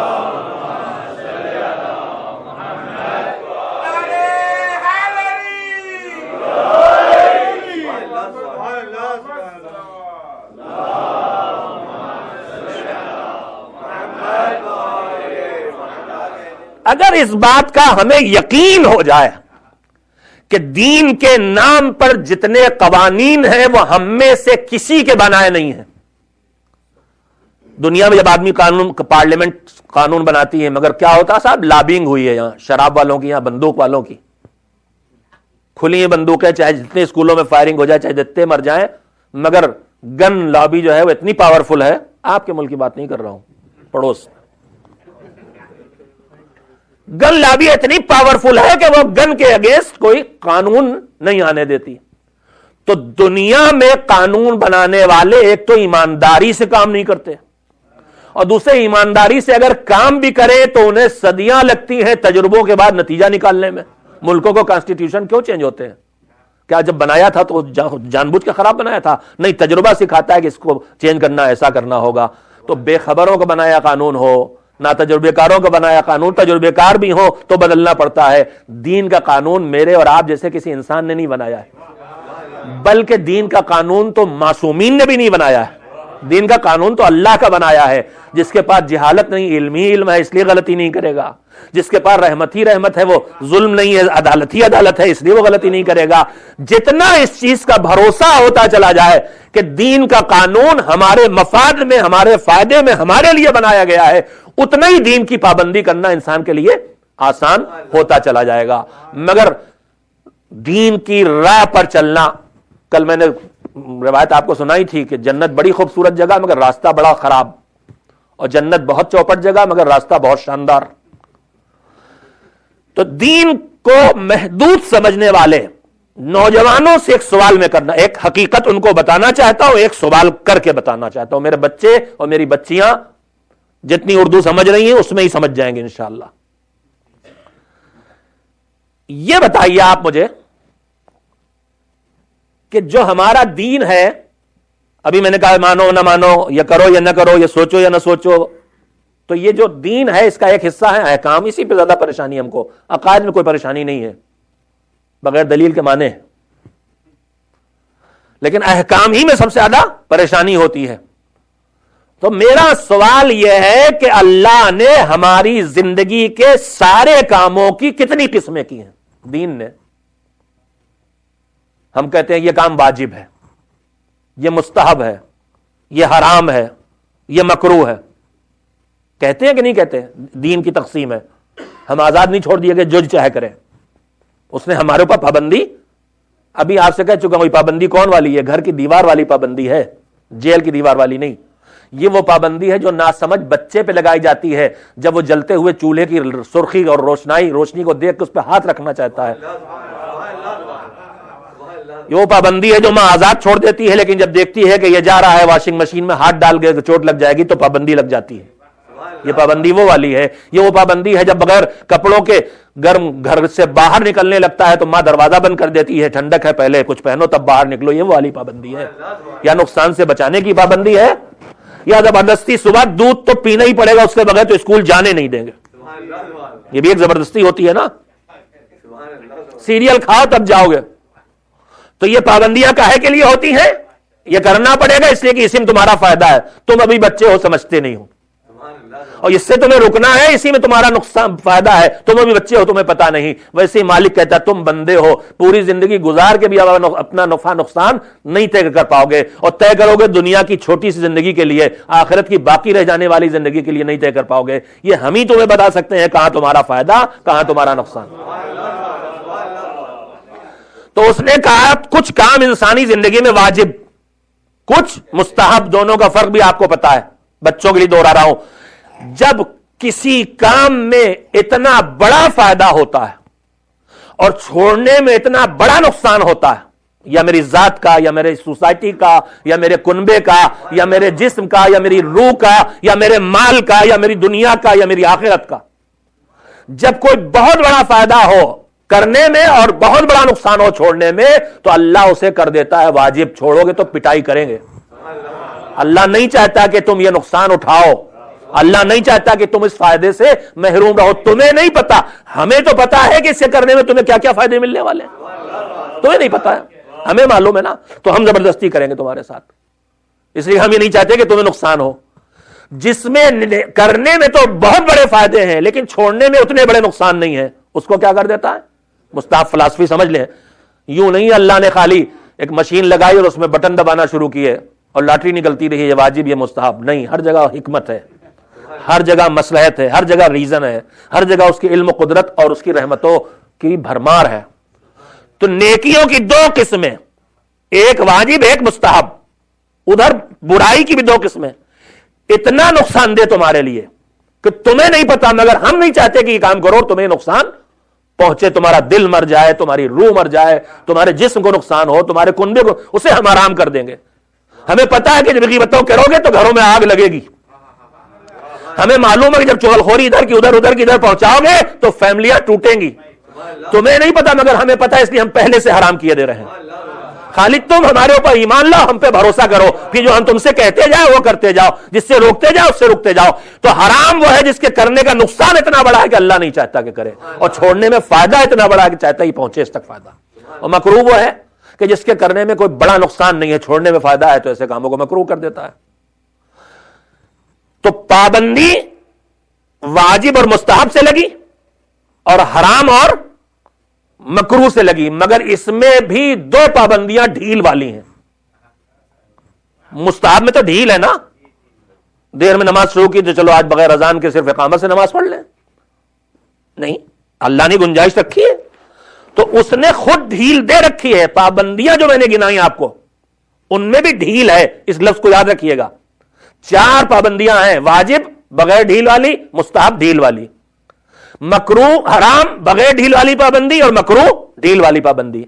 اگر اس بات کا ہمیں یقین ہو جائے کہ دین کے نام پر جتنے قوانین ہیں وہ ہم میں سے کسی کے بنائے نہیں ہیں۔ دنیا میں جب آدمی قانون، پارلیمنٹ قانون بناتی ہے، مگر کیا ہوتا صاحب؟ لابینگ ہوئی ہے، یہاں شراب والوں کی، یہاں بندوق والوں کی، کھلی ہیں بندوقیں، چاہے جتنے اسکولوں میں فائرنگ ہو جائے، چاہے جتنے مر جائیں، مگر گن لابی جو ہے وہ اتنی پاورفل ہے۔ آپ کے ملک کی بات نہیں کر رہا ہوں، پڑوس، گن لابی اتنی پاورفل ہے کہ وہ گن کے اگینسٹ کوئی قانون نہیں آنے دیتی۔ تو دنیا میں قانون بنانے والے ایک تو ایمانداری سے کام نہیں کرتے، اور دوسرے ایمانداری سے اگر کام بھی کرے تو انہیں صدیاں لگتی ہیں تجربوں کے بعد نتیجہ نکالنے میں۔ ملکوں کو کانسٹیٹیوشن کیوں چینج ہوتے ہیں؟ کیا جب بنایا تھا تو جان بوجھ کے خراب بنایا تھا؟ نہیں، تجربہ سکھاتا ہے کہ اس کو چینج کرنا، ایسا کرنا ہوگا۔ تو بے خبروں کا بنایا قانون ہو، نہ تجربے کاروں کا بنایا قانون، تجربے کار بھی ہو تو بدلنا پڑتا ہے۔ دین کا قانون میرے اور آپ جیسے کسی انسان نے نہیں بنایا ہے، بلکہ دین کا قانون تو معصومین نے بھی نہیں بنایا ہے، دین کا قانون تو اللہ کا بنایا ہے۔ جس کے پاس جہالت نہیں، علم ہی علم ہے، اس لیے غلطی نہیں کرے گا۔ جس کے پاس رحمت ہی رحمت ہے، وہ ظلم نہیں ہے، عدالت ہی عدالت ہے، اس لیے وہ غلطی نہیں کرے گا۔ جتنا اس چیز کا بھروسہ ہوتا چلا جائے کہ دین کا قانون ہمارے مفاد میں، ہمارے فائدے میں، ہمارے لیے بنایا گیا ہے، اتنا ہی دین کی پابندی کرنا انسان کے لیے آسان ہوتا چلا جائے گا۔ مگر دین کی راہ پر چلنا، کل میں نے روایت آپ کو سنائی تھی کہ جنت بڑی خوبصورت جگہ مگر راستہ بڑا خراب، اور جنت بہت چوپٹ جگہ مگر راستہ بہت شاندار۔ تو دین کو محدود سمجھنے والے نوجوانوں سے ایک سوال میں کرنا، ایک حقیقت ان کو بتانا چاہتا ہوں، ایک سوال کر کے بتانا چاہتا ہوں۔ میرے بچے اور میری بچیاں جتنی اردو سمجھ رہی ہیں اس میں ہی سمجھ جائیں گے انشاءاللہ۔ یہ بتائیے آپ مجھے کہ جو ہمارا دین ہے، ابھی میں نے کہا مانو نہ مانو، یہ کرو یا نہ کرو، یہ سوچو یا نہ سوچو، تو یہ جو دین ہے اس کا ایک حصہ ہے احکام۔ اسی پہ زیادہ پریشانی ہم کو، عقائد میں کوئی پریشانی نہیں ہے۔ بغیر دلیل کے مانے، لیکن احکام ہی میں سب سے زیادہ پریشانی ہوتی ہے. تو میرا سوال یہ ہے کہ اللہ نے ہماری زندگی کے سارے کاموں کی کتنی قسمیں کی ہیں دین نے؟ ہم کہتے ہیں یہ کام واجب ہے، یہ مستحب ہے، یہ حرام ہے، یہ مکروہ ہے. کہتے ہیں کہ نہیں کہتے؟ دین کی تقسیم ہے. ہم آزاد نہیں چھوڑ دیے کہ جو چاہے کریں. اس نے ہمارے اوپر پابندی، ابھی آپ سے کہہ چکا ہوں، پابندی کون والی ہے؟ گھر کی دیوار والی پابندی ہے، جیل کی دیوار والی نہیں. یہ وہ پابندی ہے جو ناسمجھ بچے پہ لگائی جاتی ہے جب وہ جلتے ہوئے چولہے کی سرخی اور روشنی کو دیکھ کے اس پہ ہاتھ رکھنا چاہتا ہے. یہ وہ پابندی ہے جو ماں آزاد چھوڑ دیتی ہے، لیکن جب دیکھتی ہے کہ یہ جا رہا ہے واشنگ مشین میں ہاتھ ڈال کے چوٹ لگ جائے گی تو پابندی لگ جاتی ہے. یہ پابندی وہ والی ہے. یہ وہ پابندی ہے جب بغیر کپڑوں کے گرم گھر سے باہر نکلنے لگتا ہے تو ماں دروازہ بند کر دیتی ہے، ٹھنڈک ہے پہلے کچھ پہنو تب باہر نکلو. یہ وہ والی پابندی ہے. یا نقصان سے بچانے کی پابندی ہے، یا زبردستی صبح دودھ تو پینا ہی پڑے گا اس کے بغیر تو اسکول جانے نہیں دیں گے. یہ بھی ایک زبردستی ہوتی ہے نا. سیریل کھاؤ تب جاؤ گے. تو یہ پابندیاں کاہے کے لیے ہوتی ہیں؟ یہ کرنا پڑے گا اس لیے کہ اسی میں تمہارا فائدہ ہے. تم ابھی بچے ہو، سمجھتے نہیں ہو، اور اس سے تمہیں رکنا ہے، اسی میں تمہارا نقصان فائدہ ہے. تم ابھی بچے ہو، تمہیں پتا نہیں. ویسے ہی مالک کہتا ہے تم بندے ہو، پوری زندگی گزار کے بھی اپنا نفع نقصان نہیں طے کر پاؤ گے، اور طے کرو گے دنیا کی چھوٹی سی زندگی کے لیے، آخرت کی باقی رہ جانے والی زندگی کے لیے نہیں طے کر پاؤ گے. یہ ہم ہی تمہیں بتا سکتے ہیں کہاں تمہارا فائدہ، کہاں تمہارا نقصان. تو اس نے کہا کچھ کام انسانی زندگی میں واجب، کچھ مستحب. دونوں کا فرق بھی آپ کو پتا ہے، بچوں کے لیے دوہرا رہا ہوں. جب کسی کام میں اتنا بڑا فائدہ ہوتا ہے اور چھوڑنے میں اتنا بڑا نقصان ہوتا ہے، یا میری ذات کا، یا میرے سوسائٹی کا، یا میرے کنبے کا، یا میرے جسم کا، یا میری روح کا، یا میرے مال کا، یا میری دنیا کا، یا میری آخرت کا، جب کوئی بہت بڑا فائدہ ہو کرنے میں اور بہت بڑا نقصان ہو چھوڑنے میں، تو اللہ اسے کر دیتا ہے واجب. چھوڑو گے تو پٹائی کریں گے. اللہ نہیں چاہتا کہ تم یہ نقصان اٹھاؤ، اللہ نہیں چاہتا کہ تم اس فائدے سے محروم رہو. تمہیں نہیں پتا، ہمیں تو پتا ہے کہ اس سے کرنے میں تمہیں کیا کیا فائدے ملنے والے ہیں. تمہیں نہیں پتا ہے، ہمیں معلوم ہے نا. تو ہم زبردستی کریں گے تمہارے ساتھ، اس لیے ہم یہ نہیں چاہتے کہ تمہیں نقصان ہو. جس میں کرنے میں تو بہت بڑے فائدے ہیں لیکن چھوڑنے میں اتنے بڑے نقصان نہیں ہیں، اس کو کیا کر دیتا ہے؟ مستحب فلسفی سمجھ لیں. یوں نہیں اللہ نے خالی ایک مشین لگائی اور اس میں بٹن دبانا شروع کیے اور لاٹری نکلتی رہی، یہ واجب یہ مستحب. نہیں، ہر جگہ حکمت ہے، ہر جگہ مصلحت ہے، ہر جگہ ریزن ہے، ہر جگہ اس کی علم و قدرت اور اس کی رحمتوں کی بھرمار ہے. تو نیکیوں کی دو قسمیں، ایک واجب ایک مستحب. ادھر برائی کی بھی دو قسمیں. اتنا نقصان دہ تمہارے لیے کہ تمہیں نہیں پتا، مگر ہم نہیں چاہتے کہ یہ کام کرو اور تمہیں نقصان پہنچے. تمہارا دل مر جائے، تمہاری روح مر جائے، تمہارے جسم کو نقصان ہو، تمہارے کنبے کو، اسے ہم حرام کر دیں گے. ہمیں پتا ہے کہ جب غیبتوں کرو گے تو گھروں میں آگ لگے گی. ہمیں معلوم ہے کہ جب چغلخوری ادھر کی ادھر کی ادھر پہنچاؤ گے تو فیملیاں ٹوٹیں گی. تمہیں نہیں پتا مگر ہمیں پتا ہے، اس لیے ہم پہلے سے حرام کیے دے رہے ہیں. خالی تم ہمارے اوپر ایمان لاؤ، ہم پہ بھروسہ کرو، پھر جو ہم تم سے کہتے جاؤ وہ کرتے جاؤ، جس سے روکتے جاؤ اس سے رکتے جاؤ. تو حرام وہ ہے جس کے کرنے کا نقصان اتنا بڑا ہے کہ اللہ نہیں چاہتا کہ کرے، اور چھوڑنے میں فائدہ اتنا بڑا ہے کہ چاہتا ہی پہنچے اس تک فائدہ. اور مکروہ وہ ہے کہ جس کے کرنے میں کوئی بڑا نقصان نہیں ہے، چھوڑنے میں فائدہ ہے، تو ایسے کاموں کو مکروہ کر دیتا ہے. تو پابندی واجب اور مستحب سے لگی اور حرام اور مکروہ سے لگی، مگر اس میں بھی دو پابندیاں ڈھیل والی ہیں. مستحب میں تو ڈھیل ہے نا، دیر میں نماز شروع کی تو چلو آج بغیر اذان کے صرف اقامت سے نماز پڑھ لیں. نہیں، اللہ نے گنجائش رکھی ہے تو اس نے خود ڈھیل دے رکھی ہے. پابندیاں جو میں نے گنائی آپ کو ان میں بھی ڈھیل ہے، اس لفظ کو یاد رکھیے گا. 4 پابندیاں ہیں، واجب بغیر ڈھیل والی، مستحب ڈھیل والی، مکروہ حرام بغیر ڈھیل والی پابندی، اور مکروہ ڈھیل والی پابندی.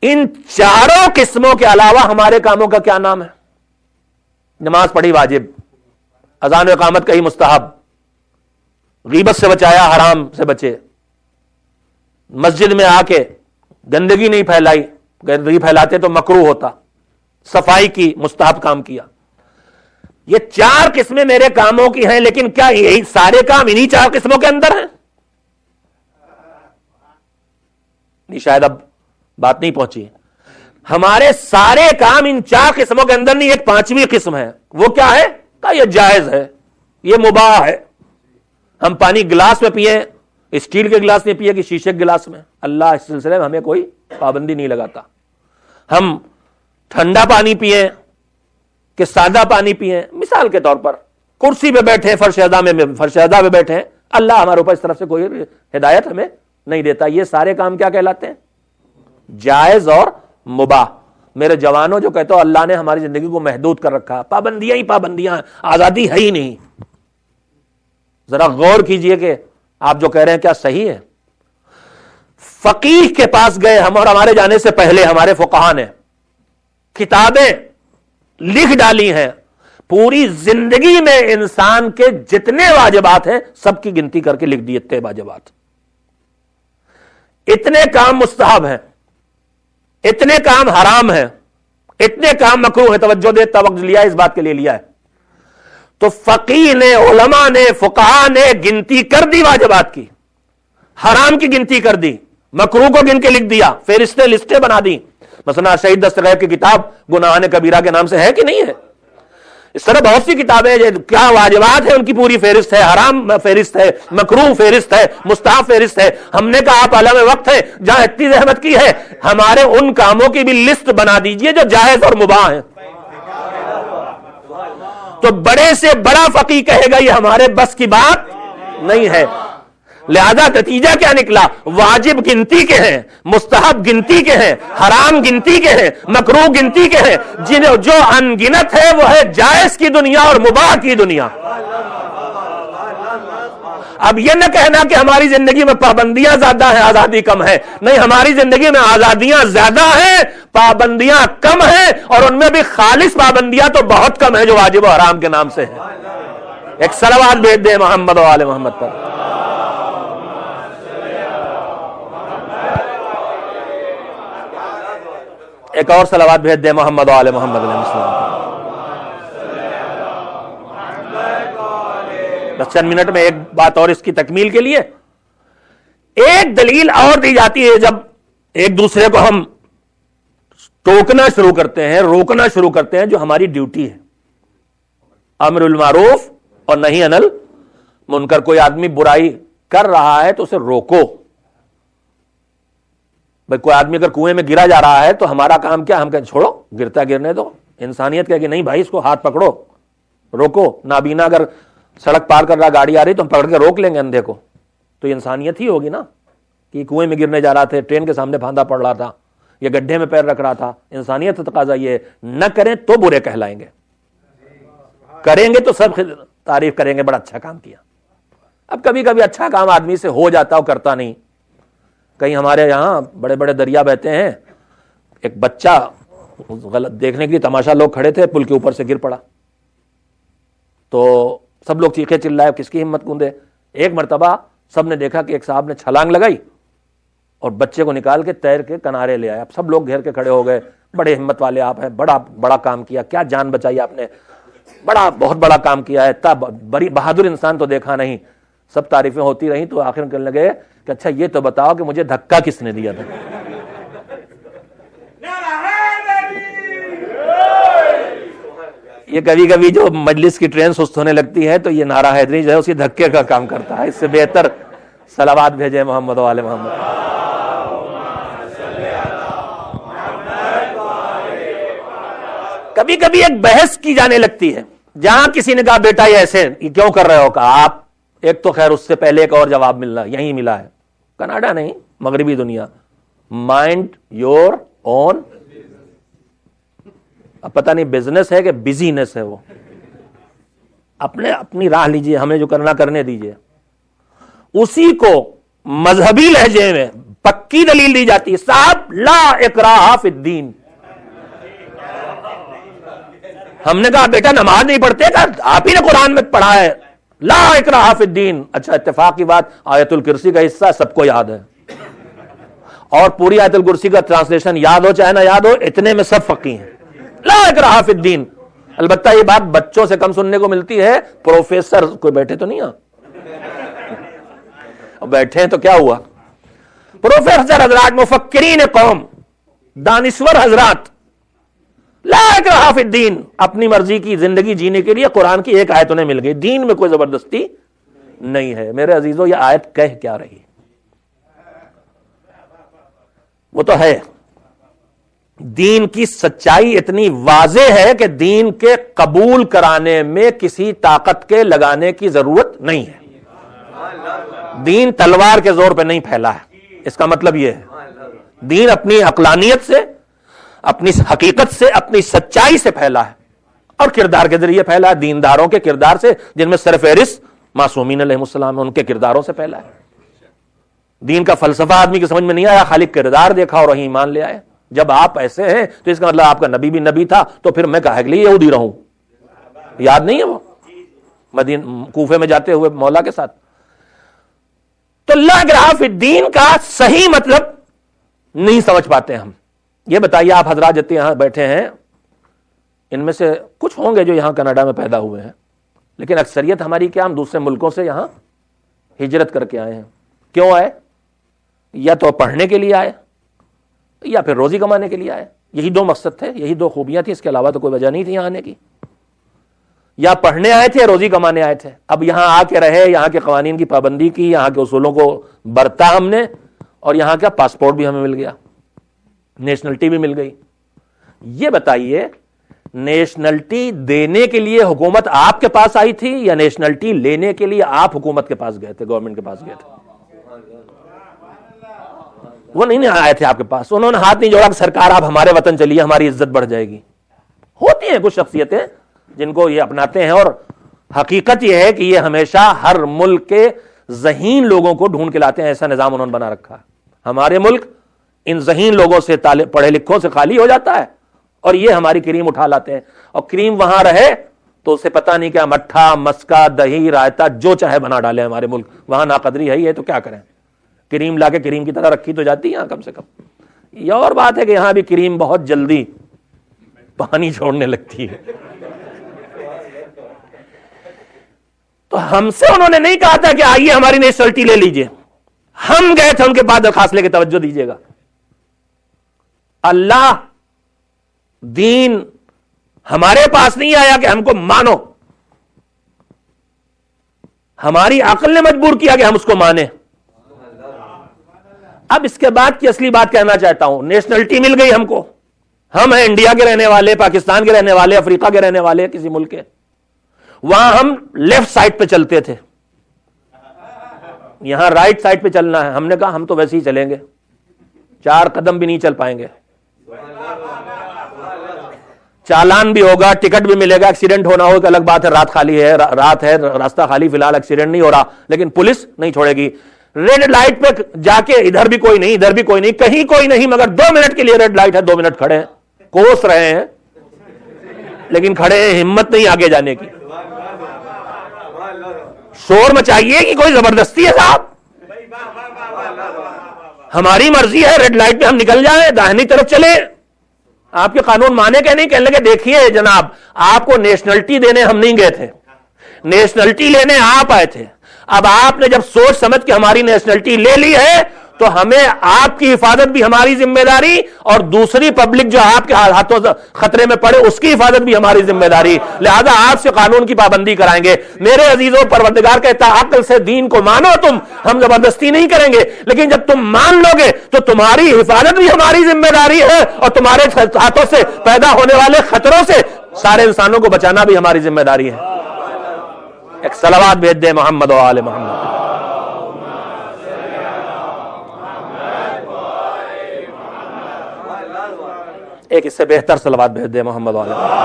ان چاروں قسموں کے علاوہ ہمارے کاموں کا کیا نام ہے؟ نماز پڑھی واجب، اذان و اقامت کہی مستحب، غیبت سے بچایا حرام سے بچے، مسجد میں آ کے گندگی نہیں پھیلائی، گندگی پھیلاتے تو مکروہ ہوتا، صفائی کی مستحب کام کیا. یہ 4 قسمیں میرے کاموں کی ہیں، لیکن کیا یہی سارے کام انہی 4 قسموں کے اندر ہیں؟ نہیں شاید اب بات نہیں پہنچی. ہمارے سارے کام ان 4 قسموں کے اندر نہیں, ایک 5ویں قسم ہے. وہ کیا ہے؟ کہ یہ جائز ہے, یہ مباح ہے. ہم پانی گلاس میں پیئیں, اسٹیل کے گلاس میں پیئے کہ شیشے کے گلاس میں, اللہ اس سلسلے میں ہمیں کوئی پابندی نہیں لگاتا. ہم ٹھنڈا پانی پیئیں کہ سادہ پانی پیئیں, مثال کے طور پر کرسی پہ بیٹھے, فرشیدہ پہ بیٹھے, اللہ ہمارے اوپر اس طرف سے کوئی ہدایت ہمیں نہیں دیتا. یہ سارے کام کیا کہلاتے ہیں؟ جائز اور مباح. میرے جوانوں جو کہتے ہو اللہ نے ہماری زندگی کو محدود کر رکھا, پابندیاں ہی پابندیاں, آزادی ہے ہی نہیں. ذرا غور کیجئے کہ آپ جو کہہ رہے ہیں کیا صحیح ہے؟ فقیہ کے پاس گئے ہم, اور ہمارے جانے سے پہلے ہمارے فقہا نے کتابیں لکھ ڈالی ہیں, پوری زندگی میں انسان کے جتنے واجبات ہیں سب کی گنتی کر کے لکھ دیے. اتنے واجبات, اتنے کام مستحب ہیں, اتنے کام حرام ہیں, اتنے کام مکروہ ہے. توجہ دے, وقت لیا اس بات کے لیے لیا ہے. تو فقیہ نے, علماء نے, فقہا نے گنتی کر دی واجبات کی, حرام کی گنتی کر دی, مکروہ کو گن کے لکھ دیا, فہرستیں لسٹیں بنا دی. مثلا شہید دستغیب کی کتاب گناہان کبیرہ کے نام سے ہے کہ نہیں ہے؟ اس طرح بہت سی کتابیں کیا واجبات ہیں ان کی پوری فہرست ہے, حرام فہرست ہے, مکروہ فہرست ہے, مستحب فہرست ہے. ہم نے کہا آپ عالم وقت ہے جہاں اتنی زحمت کی ہے, ہمارے ان کاموں کی بھی لسٹ بنا دیجئے جو جائز اور مباح ہیں. تو بڑے سے بڑا فقیہ کہے گا یہ ہمارے بس کی بات نہیں ہے. لہذا نتیجہ کیا نکلا؟ واجب گنتی کے ہیں, مستحب گنتی کے ہیں, حرام گنتی کے ہیں, مکروہ گنتی کے ہیں. جو انگنت ہے وہ ہے جائز کی دنیا اور مباح کی دنیا. اب یہ نہ کہنا کہ ہماری زندگی میں پابندیاں زیادہ ہیں, آزادی کم ہے. نہیں, ہماری زندگی میں آزادیاں زیادہ ہیں, پابندیاں کم ہیں, اور ان میں بھی خالص پابندیاں تو بہت کم ہیں جو واجب و حرام کے نام سے ہیں. ایک صلوات بھیج دیں محمد و آل محمد پر. ایک اور صلوات بھیج دیں محمد و آل محمد علیہ السلام. بس چند منٹ میں ایک بات اور اس کی تکمیل کے لیے, ایک دلیل اور دی جاتی ہے جب ایک دوسرے کو ہم ٹوکنا شروع کرتے ہیں, روکنا شروع کرتے ہیں, جو ہماری ڈیوٹی ہے, امر بالمعروف اور نہی عن المنکر. کوئی آدمی برائی کر رہا ہے تو اسے روکو. بھائی کوئی آدمی اگر کنویں میں گرا جا رہا ہے تو ہمارا کام کیا؟ ہم کہیں چھوڑو, گرتا گرنے دو. انسانیت کہے کہ نہیں بھائی اس کو ہاتھ پکڑو, روکو. نابینا اگر سڑک پار کر رہا, گاڑی آ رہی تو ہم پکڑ کے روک لیں گے اندھے کو, تو انسانیت ہی ہوگی نا. کہ کنویں میں گرنے جا رہا تھا, ٹرین کے سامنے پھاندا پڑ رہا تھا, یا گڈھے میں پیر رکھ رہا تھا. انسانیت کا تقاضا یہ ہے, نہ کریں تو برے کہلائیں گے, کریں گے تو سب تعریف کریں گے, بڑا اچھا کام کیا. اب کبھی کبھی اچھا کام آدمی سے ہو جاتا ہے, کرتا نہیں. کہیں ہمارے یہاں بڑے بڑے دریا بہتے ہیں, ایک بچہ غلط دیکھنے کے لیے تماشا لوگ کھڑے تھے, پل کے اوپر سے گر پڑا. تو سب لوگ چیخے چلائے, کس کی ہمت گوندے. ایک مرتبہ سب نے دیکھا کہ ایک صاحب نے چھلانگ لگائی اور بچے کو نکال کے تیر کے کنارے لے آیا. اب سب لوگ گھیر کے کھڑے ہو گئے, بڑے ہمت والے آپ ہیں, بڑا بڑا کام کیا, کیا جان بچائی آپ نے, بہت بڑا کام کیا ہے, اتنا بڑی بہادر انسان تو دیکھا نہیں. سب تعریفیں ہوتی رہیں تو آخر میں کہنے لگے کہ اچھا یہ تو بتاؤ کہ مجھے دھکا کس نے دیا تھا. یہ کبھی کبھی جو مجلس کی ٹرین سست ہونے لگتی ہے تو یہ نعرہ حیدری جو ہے اسی دھکے کا کام کرتا ہے. اس سے بہتر صلوات بھیجے محمد و آل محمد. کبھی کبھی ایک بحث کی جانے لگتی ہے, جہاں کسی نے کہا بیٹا یہ ایسے یہ کیوں کر رہے ہو, کہا آپ. ایک تو خیر اس سے پہلے ایک اور جواب ملنا یہیں ملا ہے, کینیڈا نہیں مغربی دنیا, مائنڈ یور اون. اب پتہ نہیں بزنس ہے کہ بزینس ہے, وہ اپنی راہ لیجئے, ہمیں جو کرنا کرنے دیجئے. اسی کو مذہبی لہجے میں پکی دلیل دی جاتی ہے, صاحب لا اکراہ فی الدین. ہم نے کہا بیٹا نماز نہیں پڑھتے, کہا آپ ہی نے قرآن میں پڑھا ہے لا اکراہ فی الدین. اچھا اتفاق کی بات, آیت الکرسی کا حصہ سب کو یاد ہے, اور پوری آیت الکرسی کا ٹرانسلیشن یاد ہو چاہے نہ یاد ہو, اتنے میں سب فقی ہیں. لا اکراہ فی الدین. البتہ یہ بات بچوں سے کم سننے کو ملتی ہے, پروفیسر کوئی بیٹھے تو نہیں, بیٹھے ہیں تو کیا ہوا, پروفیسر حضرات، مفکرین قوم، دانشور حضرات، لا اکراہ فی الدین، اپنی مرضی کی زندگی جینے کے لیے قرآن کی ایک آیت انہیں مل گئی، دین میں کوئی زبردستی نہیں ہے۔ میرے عزیزو، یہ آیت کہہ کیا رہی؟ وہ تو ہے، دین کی سچائی اتنی واضح ہے کہ دین کے قبول کرانے میں کسی طاقت کے لگانے کی ضرورت نہیں ہے۔ دین تلوار کے زور پہ نہیں پھیلا ہے، اس کا مطلب یہ ہے دین اپنی عقلانیت سے، اپنی حقیقت سے، اپنی سچائی سے پھیلا ہے، اور کردار کے ذریعے پھیلا ہے، دینداروں کے کردار سے، جن میں سرفہرست معصومین علیہ السلام، ان کے کرداروں سے پھیلا ہے۔ دین کا فلسفہ آدمی کی سمجھ میں نہیں آیا، خالی کردار دیکھا اور وہیں ایمان لے آئے۔ جب آپ ایسے ہیں تو اس کا مطلب آپ کا نبی بھی نبی تھا، تو پھر میں کہے کے لیے یہودی رہوں؟ یاد نہیں ہے وہ کوفے میں جاتے ہوئے مولا کے ساتھ؟ تو لا اکراہ فی الدین کا صحیح مطلب نہیں سمجھ پاتے ہم۔ یہ بتائیے آپ حضرات جتنے یہاں بیٹھے ہیں، ان میں سے کچھ ہوں گے جو یہاں کینیڈا میں پیدا ہوئے ہیں، لیکن اکثریت ہماری کیا، ہم دوسرے ملکوں سے یہاں ہجرت کر کے آئے ہیں۔ کیوں آئے؟ یا تو پڑھنے کے لیے آئے، یا پھر روزی کمانے کے لیے آئے۔ یہی دو مقصد تھے، یہی دو خوبیاں تھیں، اس کے علاوہ تو کوئی وجہ نہیں تھی یہاں آنے کی۔ یا پڑھنے آئے تھے یا روزی کمانے آئے تھے۔ اب یہاں آ کے رہے، یہاں کے قوانین کی پابندی کی، یہاں کے اصولوں کو برتا ہم نے، اور یہاں کا پاسپورٹ بھی ہمیں مل گیا، نیشنلٹی بھی مل گئی۔ یہ بتائیے، نیشنلٹی دینے کے لیے حکومت آپ کے پاس آئی تھی یا نیشنلٹی لینے کے لیے آپ حکومت کے پاس گئے تھے، گورنمنٹ کے پاس گئے تھے؟ وہ نہیں آئے تھے آپ کے پاس، انہوں نے ہاتھ نہیں جوڑا کہ سرکار آپ ہمارے وطن چلیے، ہماری عزت بڑھ جائے گی۔ ہوتی ہیں کچھ شخصیتیں جن کو یہ اپناتے ہیں، اور حقیقت یہ ہے کہ یہ ہمیشہ ہر ملک کے ذہین لوگوں کو ڈھونڈ کے لاتے ہیں، ایسا نظام انہوں نے بنا رکھا ہے۔ ہمارے ملک ان ذہین لوگوں سے، پڑھے لکھوں سے خالی ہو جاتا ہے، اور یہ ہماری کریم اٹھا لاتے ہیں، اور کریم وہاں رہے تو اسے پتہ نہیں کیا مٹھا، مسکا، دہی، رائتا جو چاہے بنا ڈالے ہمارے ملک۔ وہاں ناقدری ہے تو کیا کریں، کریم لا کے کریم کی طرح رکھی تو جاتی ہے یہاں کم سے کم۔ یہ اور بات ہے کہ یہاں بھی کریم بہت جلدی پانی چھوڑنے لگتی ہے۔ تو ہم سے انہوں نے نہیں کہا تھا کہ آئیے ہماری نیشنلٹی لے لیجئے، ہم گئے تھے ان کے بعد درخواست لے کے، توجہ دیجیے گا۔ اللہ دین ہمارے پاس نہیں آیا کہ ہم کو مانو، ہماری عقل نے مجبور کیا کہ ہم اس کو مانیں۔ اب اس کے بعد کی اصلی بات کہنا چاہتا ہوں، نیشنلٹی مل گئی ہم کو، ہم ہیں انڈیا کے رہنے والے، پاکستان کے رہنے والے، افریقہ کے رہنے والے، کسی ملک کے۔ وہاں ہم لیفٹ سائڈ پہ چلتے تھے، یہاں رائٹ سائڈ پہ چلنا ہے۔ ہم نے کہا ہم تو ویسے ہی چلیں گے، 4 قدم بھی نہیں چل پائیں گے، چالان بھی ہوگا، ٹکٹ بھی ملے گا، ایکسیڈنٹ ہونا ہو ایک الگ بات ہے، رات خالی ہے، رات ہے، راستہ خالی، فی الحال ایکسیڈنٹ نہیں ہو رہا، لیکن پولیس نہیں چھوڑے گی۔ ریڈ لائٹ پہ جا کے ادھر بھی کوئی نہیں، ادھر بھی کوئی نہیں، کہیں کوئی نہیں، مگر 2 منٹ کے لیے ریڈ لائٹ ہے، 2 منٹ کھڑے ہیں، کوس رہے ہیں لیکن کھڑے ہیں، ہمت نہیں آگے جانے کی۔ شور مچائیے کہ کوئی زبردستی ہے صاحب، ہماری مرضی ہے، ریڈ لائٹ پہ ہم نکل جائیں، داہنی طرف چلے، آپ کے قانون مانے کہ نہیں؟ کہنے لگے دیکھیے جناب، آپ کو نیشنلٹی دینے ہم نہیں گئے تھے، نیشنلٹی لینے آپ آئے تھے۔ اب آپ نے جب سوچ سمجھ کے ہماری نیشنلٹی لے لی ہے تو ہمیں آپ کی حفاظت بھی ہماری ذمہ داری، اور دوسری پبلک جو آپ کے ہاتھوں خطرے میں پڑے اس کی حفاظت بھی ہماری ذمہ داری، لہذا آپ سے قانون کی پابندی کرائیں گے۔ میرے عزیزوں، پروردگار کہتا ہے عقل سے دین کو مانو تم، ہم زبردستی نہیں کریں گے، لیکن جب تم مان لو گے تو تمہاری حفاظت بھی ہماری ذمہ داری ہے، اور تمہارے ہاتھوں سے پیدا ہونے والے خطروں سے سارے انسانوں کو بچانا بھی ہماری ذمہ داری ہے۔ ایک صلوات بھیج دے محمد و آل محمد۔ ایک اس سے بہتر صلوات بھیج دے محمد و آل محمد۔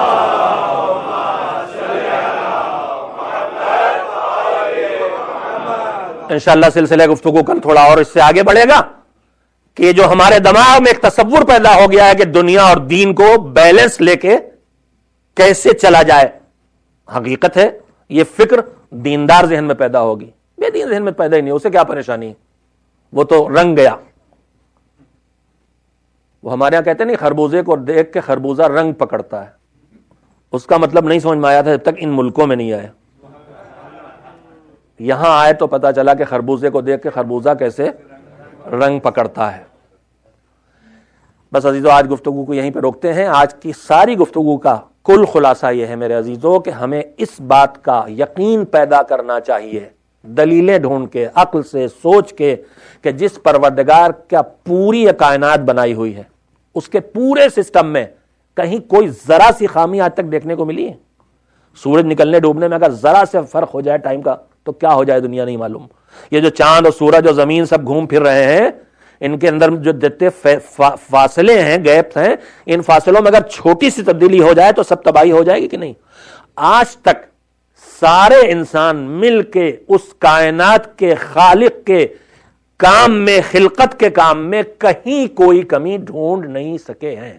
انشاءاللہ سلسلہ گفتگو کل تھوڑا اور اس سے آگے بڑھے گا، کہ جو ہمارے دماغ میں ایک تصور پیدا ہو گیا ہے کہ دنیا اور دین کو بیلنس لے کے کیسے چلا جائے، حقیقت ہے یہ فکر دیندار ذہن میں پیدا ہوگی، بے دین ذہن میں پیدا ہی نہیں، اسے کیا پریشانی ہے، وہ تو رنگ گیا۔ وہ ہمارے یہاں کہتے ہیں نہیں، خربوزے کو دیکھ کے خربوزہ رنگ پکڑتا ہے، اس کا مطلب نہیں سمجھ میں آیا تھا جب تک ان ملکوں میں نہیں آئے۔ یہاں آئے تو پتا چلا کہ خربوزے کو دیکھ کے خربوزہ کیسے رنگ پکڑتا ہے۔ بس عزیزو آج گفتگو کو یہیں پہ روکتے ہیں۔ آج کی ساری گفتگو کا کل خلاصہ یہ ہے میرے عزیزو کہ ہمیں اس بات کا یقین پیدا کرنا چاہیے دلیلیں ڈھونڈ کے، عقل سے سوچ کے، کہ جس پروردگار کا پوری کائنات بنائی ہوئی ہے اس کے پورے سسٹم میں کہیں کوئی ذرا سی خامی آج تک دیکھنے کو ملی ہے؟ سورج نکلنے ڈوبنے میں اگر ذرا سے فرق ہو جائے ٹائم کا تو کیا ہو جائے دنیا نہیں معلوم۔ یہ جو چاند اور سورج اور زمین سب گھوم پھر رہے ہیں، ان کے اندر جو جتنے فاصلے ہیں، گیپس ہیں، ان فاصلوں میں اگر چھوٹی سی تبدیلی ہو جائے تو سب تباہی ہو جائے گی کہ نہیں؟ آج تک سارے انسان مل کے اس کائنات کے خالق کے کام میں، خلقت کے کام میں کہیں کوئی کمی ڈھونڈ نہیں سکے ہیں۔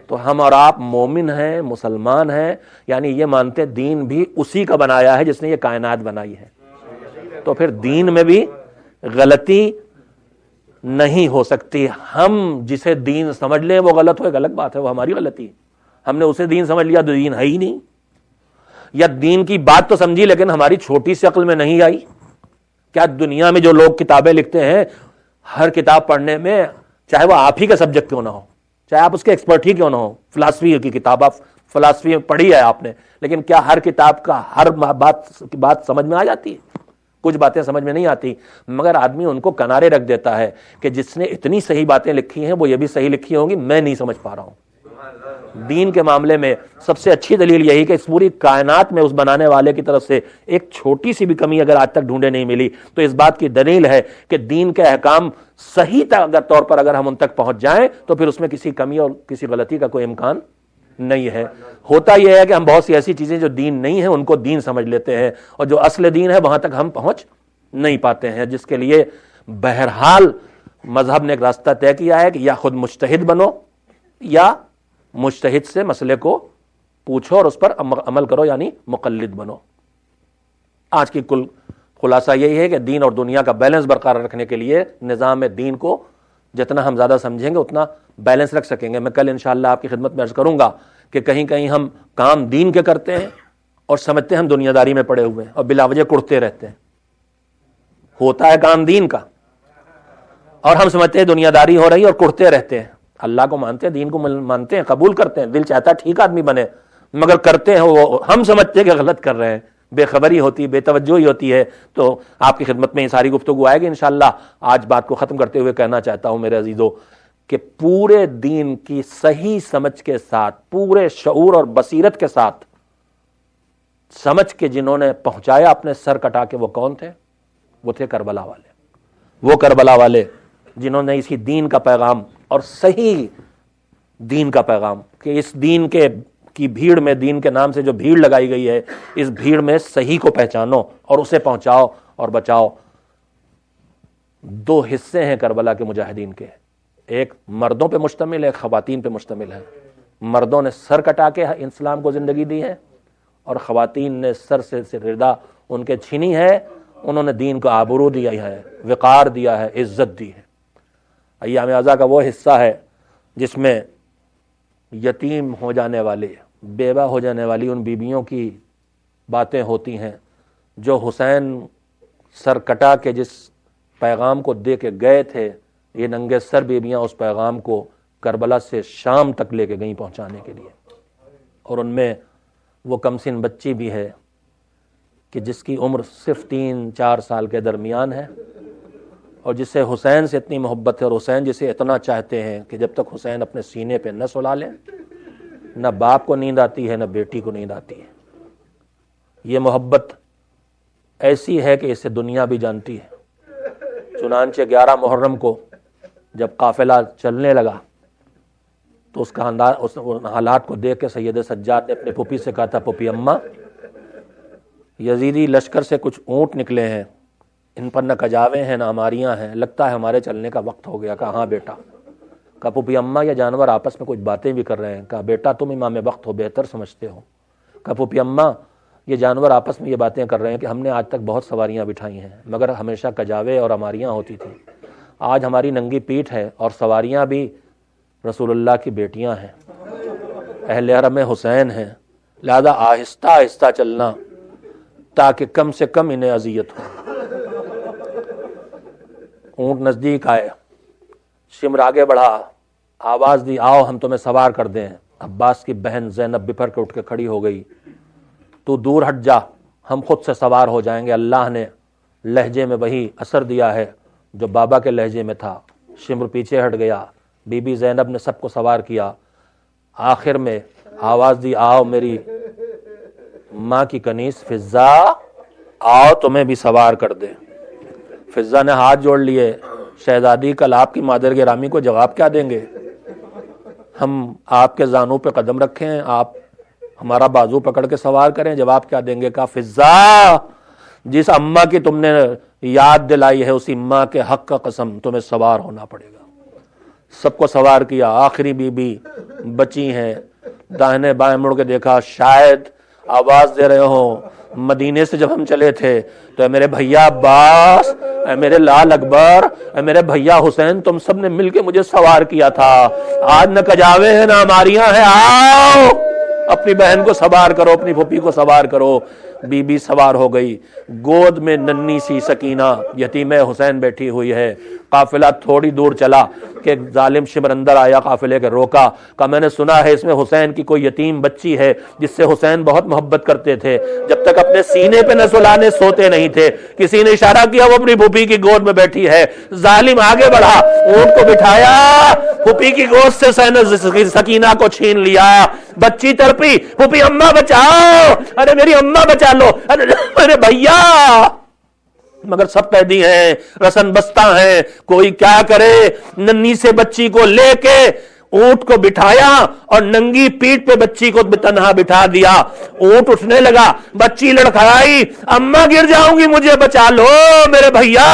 تو ہم اور آپ مومن ہیں، مسلمان ہیں، یعنی یہ مانتے دین بھی اسی کا بنایا ہے جس نے یہ کائنات بنائی ہے، تو پھر دین میں بھی غلطی نہیں ہو سکتی۔ ہم جسے دین سمجھ لیں وہ غلط ہو ایک الگ بات ہے، وہ ہماری غلطی ہے۔ ہم نے اسے دین سمجھ لیا تو دین ہے ہی نہیں، یا دین کی بات تو سمجھی لیکن ہماری چھوٹی سی عقل میں نہیں آئی۔ کیا دنیا میں جو لوگ کتابیں لکھتے ہیں، ہر کتاب پڑھنے میں، چاہے وہ آپ ہی کا سبجیکٹ کیوں نہ ہو، چاہے آپ اس کے ایکسپرٹ ہی کیوں نہ ہو، فلاسفی کی کتاب آپ فلاسفی پڑھی ہے آپ نے، لیکن کیا ہر کتاب کا ہر بات سمجھ میں آ جاتی ہے؟ کچھ باتیں سمجھ میں نہیں آتی، مگر آدمی ان کو کنارے رکھ دیتا ہے کہ جس نے اتنی صحیح باتیں لکھی ہیں وہ یہ بھی صحیح لکھی ہوں گی، میں نہیں سمجھ پا رہا ہوں۔ دین کے معاملے میں سب سے اچھی دلیل یہی کہ اس پوری کائنات میں اس بنانے والے کی طرف سے ایک چھوٹی سی بھی کمی اگر آج تک ڈھونڈے نہیں ملی تو اس بات کی دلیل ہے کہ دین کے احکام صحیح طور پر اگر ہم ان تک پہنچ جائیں تو پھر اس میں کسی کمی اور کسی غلطی کا کوئی امکان نہیں ہے۔ ہوتا یہ ہے کہ ہم بہت سی ایسی چیزیں جو دین نہیں ہیں ان کو دین سمجھ لیتے ہیں، اور جو اصل دین ہے وہاں تک ہم پہنچ نہیں پاتے ہیں، جس کے لیے بہرحال مذہب نے ایک راستہ طے کیا ہے کہ یا خود مجتہد بنو یا مجتہد سے مسئلے کو پوچھو اور اس پر عمل کرو، یعنی مقلد بنو۔ آج کی کل خلاصہ یہی ہے کہ دین اور دنیا کا بیلنس برقرار رکھنے کے لیے نظام دین کو جتنا ہم زیادہ سمجھیں گے اتنا بیلنس رکھ سکیں گے۔ میں کل انشاءاللہ آپ کی خدمت میں عرض کروں گا کہ کہیں کہیں ہم کام دین کے کرتے ہیں اور سمجھتے ہیں ہم دنیا داری میں پڑے ہوئے ہیں اور بلا وجہ کڑتے رہتے ہیں۔ ہوتا ہے کام دین کا اور ہم سمجھتے ہیں دنیا داری ہو رہی اور کڑتے رہتے ہیں۔ اللہ کو مانتے ہیں، دین کو مانتے ہیں، قبول کرتے ہیں، دل چاہتا ہے ٹھیک آدمی بنے، مگر کرتے ہیں وہ ہم سمجھتے ہیں کہ غلط کر رہے ہیں، بے خبری ہوتی ہے، بے توجہی ہوتی ہے۔ تو آپ کی خدمت میں یہ ساری گفتگو آئے گی انشاءاللہ۔ آج بات کو ختم کرتے ہوئے کہنا چاہتا ہوں میرے عزیزو کہ پورے دین کی صحیح سمجھ کے ساتھ، پورے شعور اور بصیرت کے ساتھ سمجھ کے جنہوں نے پہنچایا اپنے سر کٹا کے، وہ کون تھے؟ وہ تھے کربلا والے۔ وہ کربلا والے جنہوں نے اسی دین کا پیغام اور صحیح دین کا پیغام کہ اس دین کی بھیڑ میں، دین کے نام سے جو بھیڑ لگائی گئی ہے، اس بھیڑ میں صحیح کو پہچانو اور اسے پہنچاؤ اور بچاؤ۔ دو حصے ہیں کربلا کے مجاہدین کے، ایک مردوں پہ مشتمل ہے، ایک خواتین پہ مشتمل ہے۔ مردوں نے سر کٹا کے اسلام کو زندگی دی ہے اور خواتین نے سر سے ردا ان کے چھینی ہے، انہوں نے دین کو آبرو دیا ہے، وقار دیا ہے، عزت دی ہے۔ ایام عزا کا وہ حصہ ہے جس میں یتیم ہو جانے والے، بیوہ ہو جانے والی ان بیبیوں کی باتیں ہوتی ہیں جو حسین سر کٹا کے جس پیغام کو دے کے گئے تھے، یہ ننگے سر بیبیاں اس پیغام کو کربلا سے شام تک لے کے گئیں پہنچانے کے لیے، اور ان میں وہ کمسن بچی بھی ہے کہ جس کی عمر صرف 3-4 سال کے درمیان ہے، اور جسے حسین سے اتنی محبت ہے اور حسین جسے اتنا چاہتے ہیں کہ جب تک حسین اپنے سینے پہ نہ سلا لیں نہ باپ کو نیند آتی ہے نہ بیٹی کو نیند آتی ہے۔ یہ محبت ایسی ہے کہ اسے دنیا بھی جانتی ہے۔ چنانچہ 11 محرم کو جب قافلہ چلنے لگا تو اس کا حالات کو دیکھ کے سید سجاد نے اپنے پھوپھی سے کہا تھا، پھوپھی اماں یزیدی لشکر سے کچھ اونٹ نکلے ہیں، ان پر نہ کجاوے ہیں نہ ہماریاں ہیں، لگتا ہے ہمارے چلنے کا وقت ہو گیا۔ کہا ہاں بیٹا۔ کہا پھوپھی اماں یہ جانور آپس میں کچھ باتیں بھی کر رہے ہیں۔ کہا بیٹا تم امام وقت ہو، بہتر سمجھتے ہو۔ کہا پھوپھی اماں یہ جانور آپس میں یہ باتیں کر رہے ہیں کہ ہم نے آج تک بہت سواریاں بٹھائی ہیں مگر ہمیشہ کجاوے اور ہماریاں ہوتی تھیں، آج ہماری ننگی پیٹھ ہے اور سواریاں بھی رسول اللہ کی بیٹیاں ہیں، اہل حرم حسین ہیں، لہذا آہستہ آہستہ چلنا تاکہ کم سے کم انہیں اذیت ہو۔ اونٹ نزدیک آئے، شمر آگے بڑھا، آواز دی آؤ ہم تمہیں سوار کر دیں۔ عباس کی بہن زینب بپھر کے اٹھ کے کھڑی ہو گئی، تو دور ہٹ جا، ہم خود سے سوار ہو جائیں گے۔ اللہ نے لہجے میں وہی اثر دیا ہے جو بابا کے لہجے میں تھا۔ شمر پیچھے ہٹ گیا، بی بی زینب نے سب کو سوار کیا۔ آخر میں آواز دی آؤ میری ماں کی کنیز فضا، آؤ تمہیں بھی سوار کر دے۔ فضا نے ہاتھ جوڑ لیے، شہزادی کل آپ کی مادر گرامی کو جواب کیا دیں گے؟ ہم آپ کے زانوں پہ قدم رکھیں، آپ ہمارا بازو پکڑ کے سوار کریں، جواب کیا دیں گے؟ کہا فضا، جس اماں کی تم نے یاد دلائی ہے اس اماں کے حق کا قسم تمہیں سوار ہونا پڑے گا۔ سب کو سوار کیا، آخری بی بی بچی ہیں، داہنے بائیں مڑ کے دیکھا، شاید آواز دے رہے ہوں مدینے سے جب ہم چلے تھے تو اے میرے بھیا عباس، اے میرے لال اکبر، اے میرے بھیا حسین، تم سب نے مل کے مجھے سوار کیا تھا۔ آج نہ کجاوے ہیں نہ ہماریاں ہیں، آؤ اپنی بہن کو سوار کرو، اپنی پھوپھی کو سوار کرو۔ بی بی سوار ہو گئی، گود میں ننھی سی سکینہ یتیم حسین بیٹھی ہوئی ہے۔ قافلہ تھوڑی دور چلا کہ ظالم شمر اندر آیا، قافلے کے روکا، کہا میں نے سنا ہے اس میں حسین کی کوئی یتیم بچی ہے جس سے حسین بہت محبت کرتے تھے، جب تک اپنے سینے پہ نہ سلانے سوتے نہیں تھے۔ کسی نے اشارہ کیا وہ اپنی پھوپھی کی گود میں بیٹھی ہے۔ ظالم آگے بڑھا، اونٹ کو بٹھایا، پھوپھی کی گود سے سکینہ کو چھین لیا۔ بچی تڑپی، پھوپھی اماں بچاؤ، ارے میری اماں بچا لو، ارے میرے بھیا۔ مگر سب قیدی ہیں، رسن بستہ ہیں، کوئی کیا کرے؟ ننھی سے بچی کو لے کے اونٹ کو بٹھایا اور ننگی پیٹھ پہ بچی کو تنہا بٹھا دیا۔ اونٹ اٹھنے لگا، بچی لڑکھڑائی، اماں گر جاؤں گی مجھے بچا لو، میرے بھیا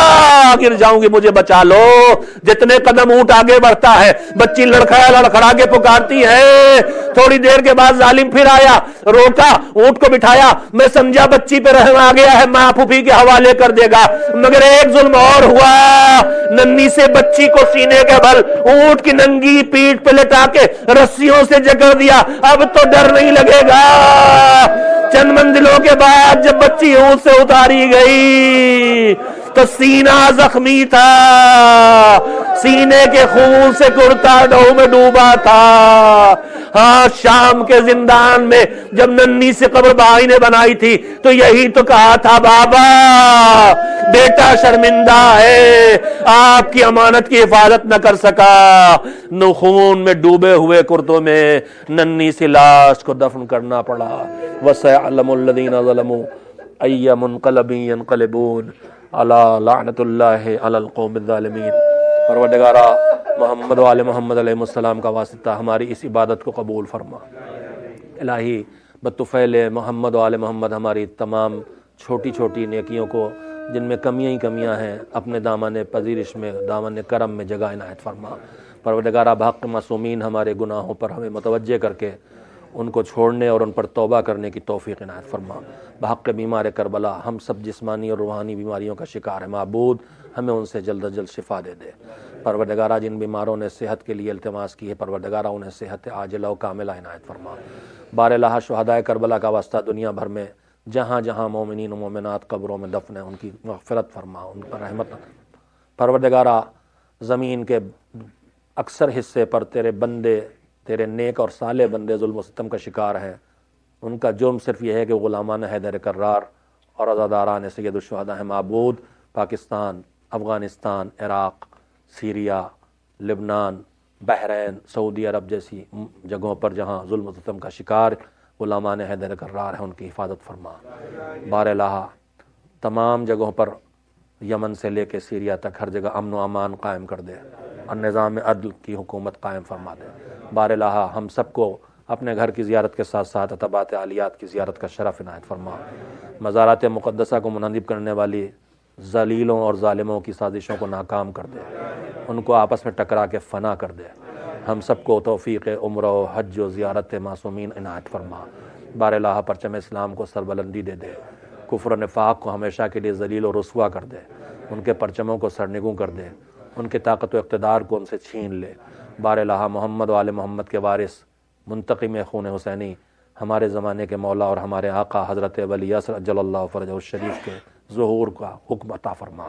گر جاؤں گی مجھے بچا لو۔ جتنے قدم اونٹ آگے بڑھتا ہے بچی لڑکھڑا کے پکارتی ہے۔ تھوڑی دیر کے بعد ظالم پھر آیا، روکا، اونٹ کو بٹھایا۔ میں سمجھا بچی پہ رحم آ گیا ہے، ماں پھوپھی کے حوالے کر دے گا، مگر ایک ظلم اور ہوا۔ ننھی سے بچی کو سینے کے بل اونٹ کی ننگی پیٹھ پہ لٹا کے رسیوں سے جکڑ دیا۔ اب تو ڈر نہیں لگے گا۔ چند منزلوں کے بعد جب بچی اونٹ سے اتاری گئی تو سینہ زخمی تھا، سینے کے خون سے کرتا ڈو میں ڈوبا تھا۔ ہاں، شام کے زندان میں جب ننھی سے قبر بھائی نے بنائی تھی تو یہی تو کہا تھا، بابا بیٹا شرمندہ ہے، آپ کی امانت کی حفاظت نہ کر سکا۔ نو خون میں ڈوبے ہوئے کرتوں میں ننھی سی لاش کو دفن کرنا پڑا۔ وَسَيَعْلَمُ الَّذِينَ ظَلَمُوا أَيَّ مُنقَلَبٍ يَنقَلِبُونَ أَلَا لَعْنَةُ اللَّهِ عَلَى الْقَوْمِ الظَّالِمِينَ۔ پروردگارا، محمد و آل محمد علیہ السلام کا واسطہ ہماری اس عبادت کو قبول فرما۔ الہی بطفیل محمد و آل محمد ہماری تمام چھوٹی چھوٹی نیکیوں کو جن میں کمیاں ہی کمیاں ہیں اپنے دامن پذیرش میں، دامن کرم میں جگہ عنایت فرما۔ پروردگارہ بحق معصومین ہمارے گناہوں پر ہمیں متوجہ کر کے ان کو چھوڑنے اور ان پر توبہ کرنے کی توفیق عنایت فرما۔ بحق بیمار کربلا ہم سب جسمانی اور روحانی بیماریوں کا شکار ہے، معبود ہمیں ان سے جلد از جلد شفا دے دے۔ پروردگارہ جن بیماروں نے صحت کے لیے التماس کی ہے، پروردگارہ انہیں صحت عاجلہ و کاملہ عنایت فرما۔ بار الہ شہدائے کربلا کا واسطہ دنیا بھر میں جہاں جہاں مومنین و مومنات قبروں میں دفن ہیں ان کی مغفرت فرما، ان پر رحمت۔ پروردگارہ زمین کے اکثر حصے پر تیرے بندے، تیرے نیک اور صالح بندے ظلم و ستم کا شکار ہیں۔ ان کا جرم صرف یہ ہے کہ غلامان حیدر کرار اور عزاداران سید الشہداء ہیں۔ معبود پاکستان، افغانستان، عراق، سیریا، لبنان، بحرین، سعودی عرب جیسی جگہوں پر جہاں ظلم و ستم کا شکار غلامان حیدر کرار ہیں ان کی حفاظت فرما۔ بار الہ تمام جگہوں پر یمن سے لے کے سیریا تک ہر جگہ امن و امان قائم کر دے اور نظام عدل کی حکومت قائم فرما دے۔ بار الہ ہم سب کو اپنے گھر کی زیارت کے ساتھ ساتھ عتبات عالیات کی زیارت کا شرف عنایت فرما۔ مزارات مقدسہ کو منہدم کرنے والی ذلیلوں اور ظالموں کی سازشوں کو ناکام کر دے، ان کو آپس میں ٹکرا کے فنا کر دے۔ ہم سب کو توفیق عمرہ و حج و زیارت معصومین عنایت فرما۔ بار الہ پرچم اسلام کو سربلندی دے دے، کفر و نفاق کو ہمیشہ کے لیے ذلیل و رسوا کر دے، ان کے پرچموں کو سرنگوں کر دے، ان کی طاقت و اقتدار کو ان سے چھین لے۔ بار الہ محمد و آل محمد کے وارث منتقم خون حسینی ہمارے زمانے کے مولا اور ہمارے آقا حضرت ولی عصر اجل اللہ فرجہ الشریف کے ظہور کا حکم عطا فرما۔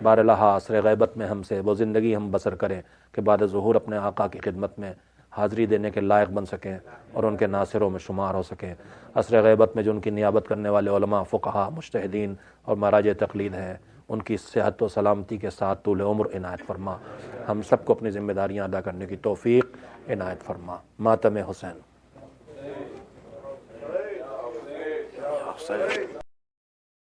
بار الہا عصر غیبت میں ہم سے وہ زندگی ہم بسر کریں کہ بعد ظہور اپنے آقا کی خدمت میں حاضری دینے کے لائق بن سکیں اور ان کے ناصروں میں شمار ہو سکیں۔ عصر غیبت میں جو ان کی نیابت کرنے والے علماء، فقہاء، مجتہدین اور مراجع تقلید ہیں، ان کی صحت و سلامتی کے ساتھ طول عمر عنایت فرما۔ ہم سب کو اپنی ذمہ داریاں ادا کرنے کی توفیق عنایت فرما۔ ماتم حسین۔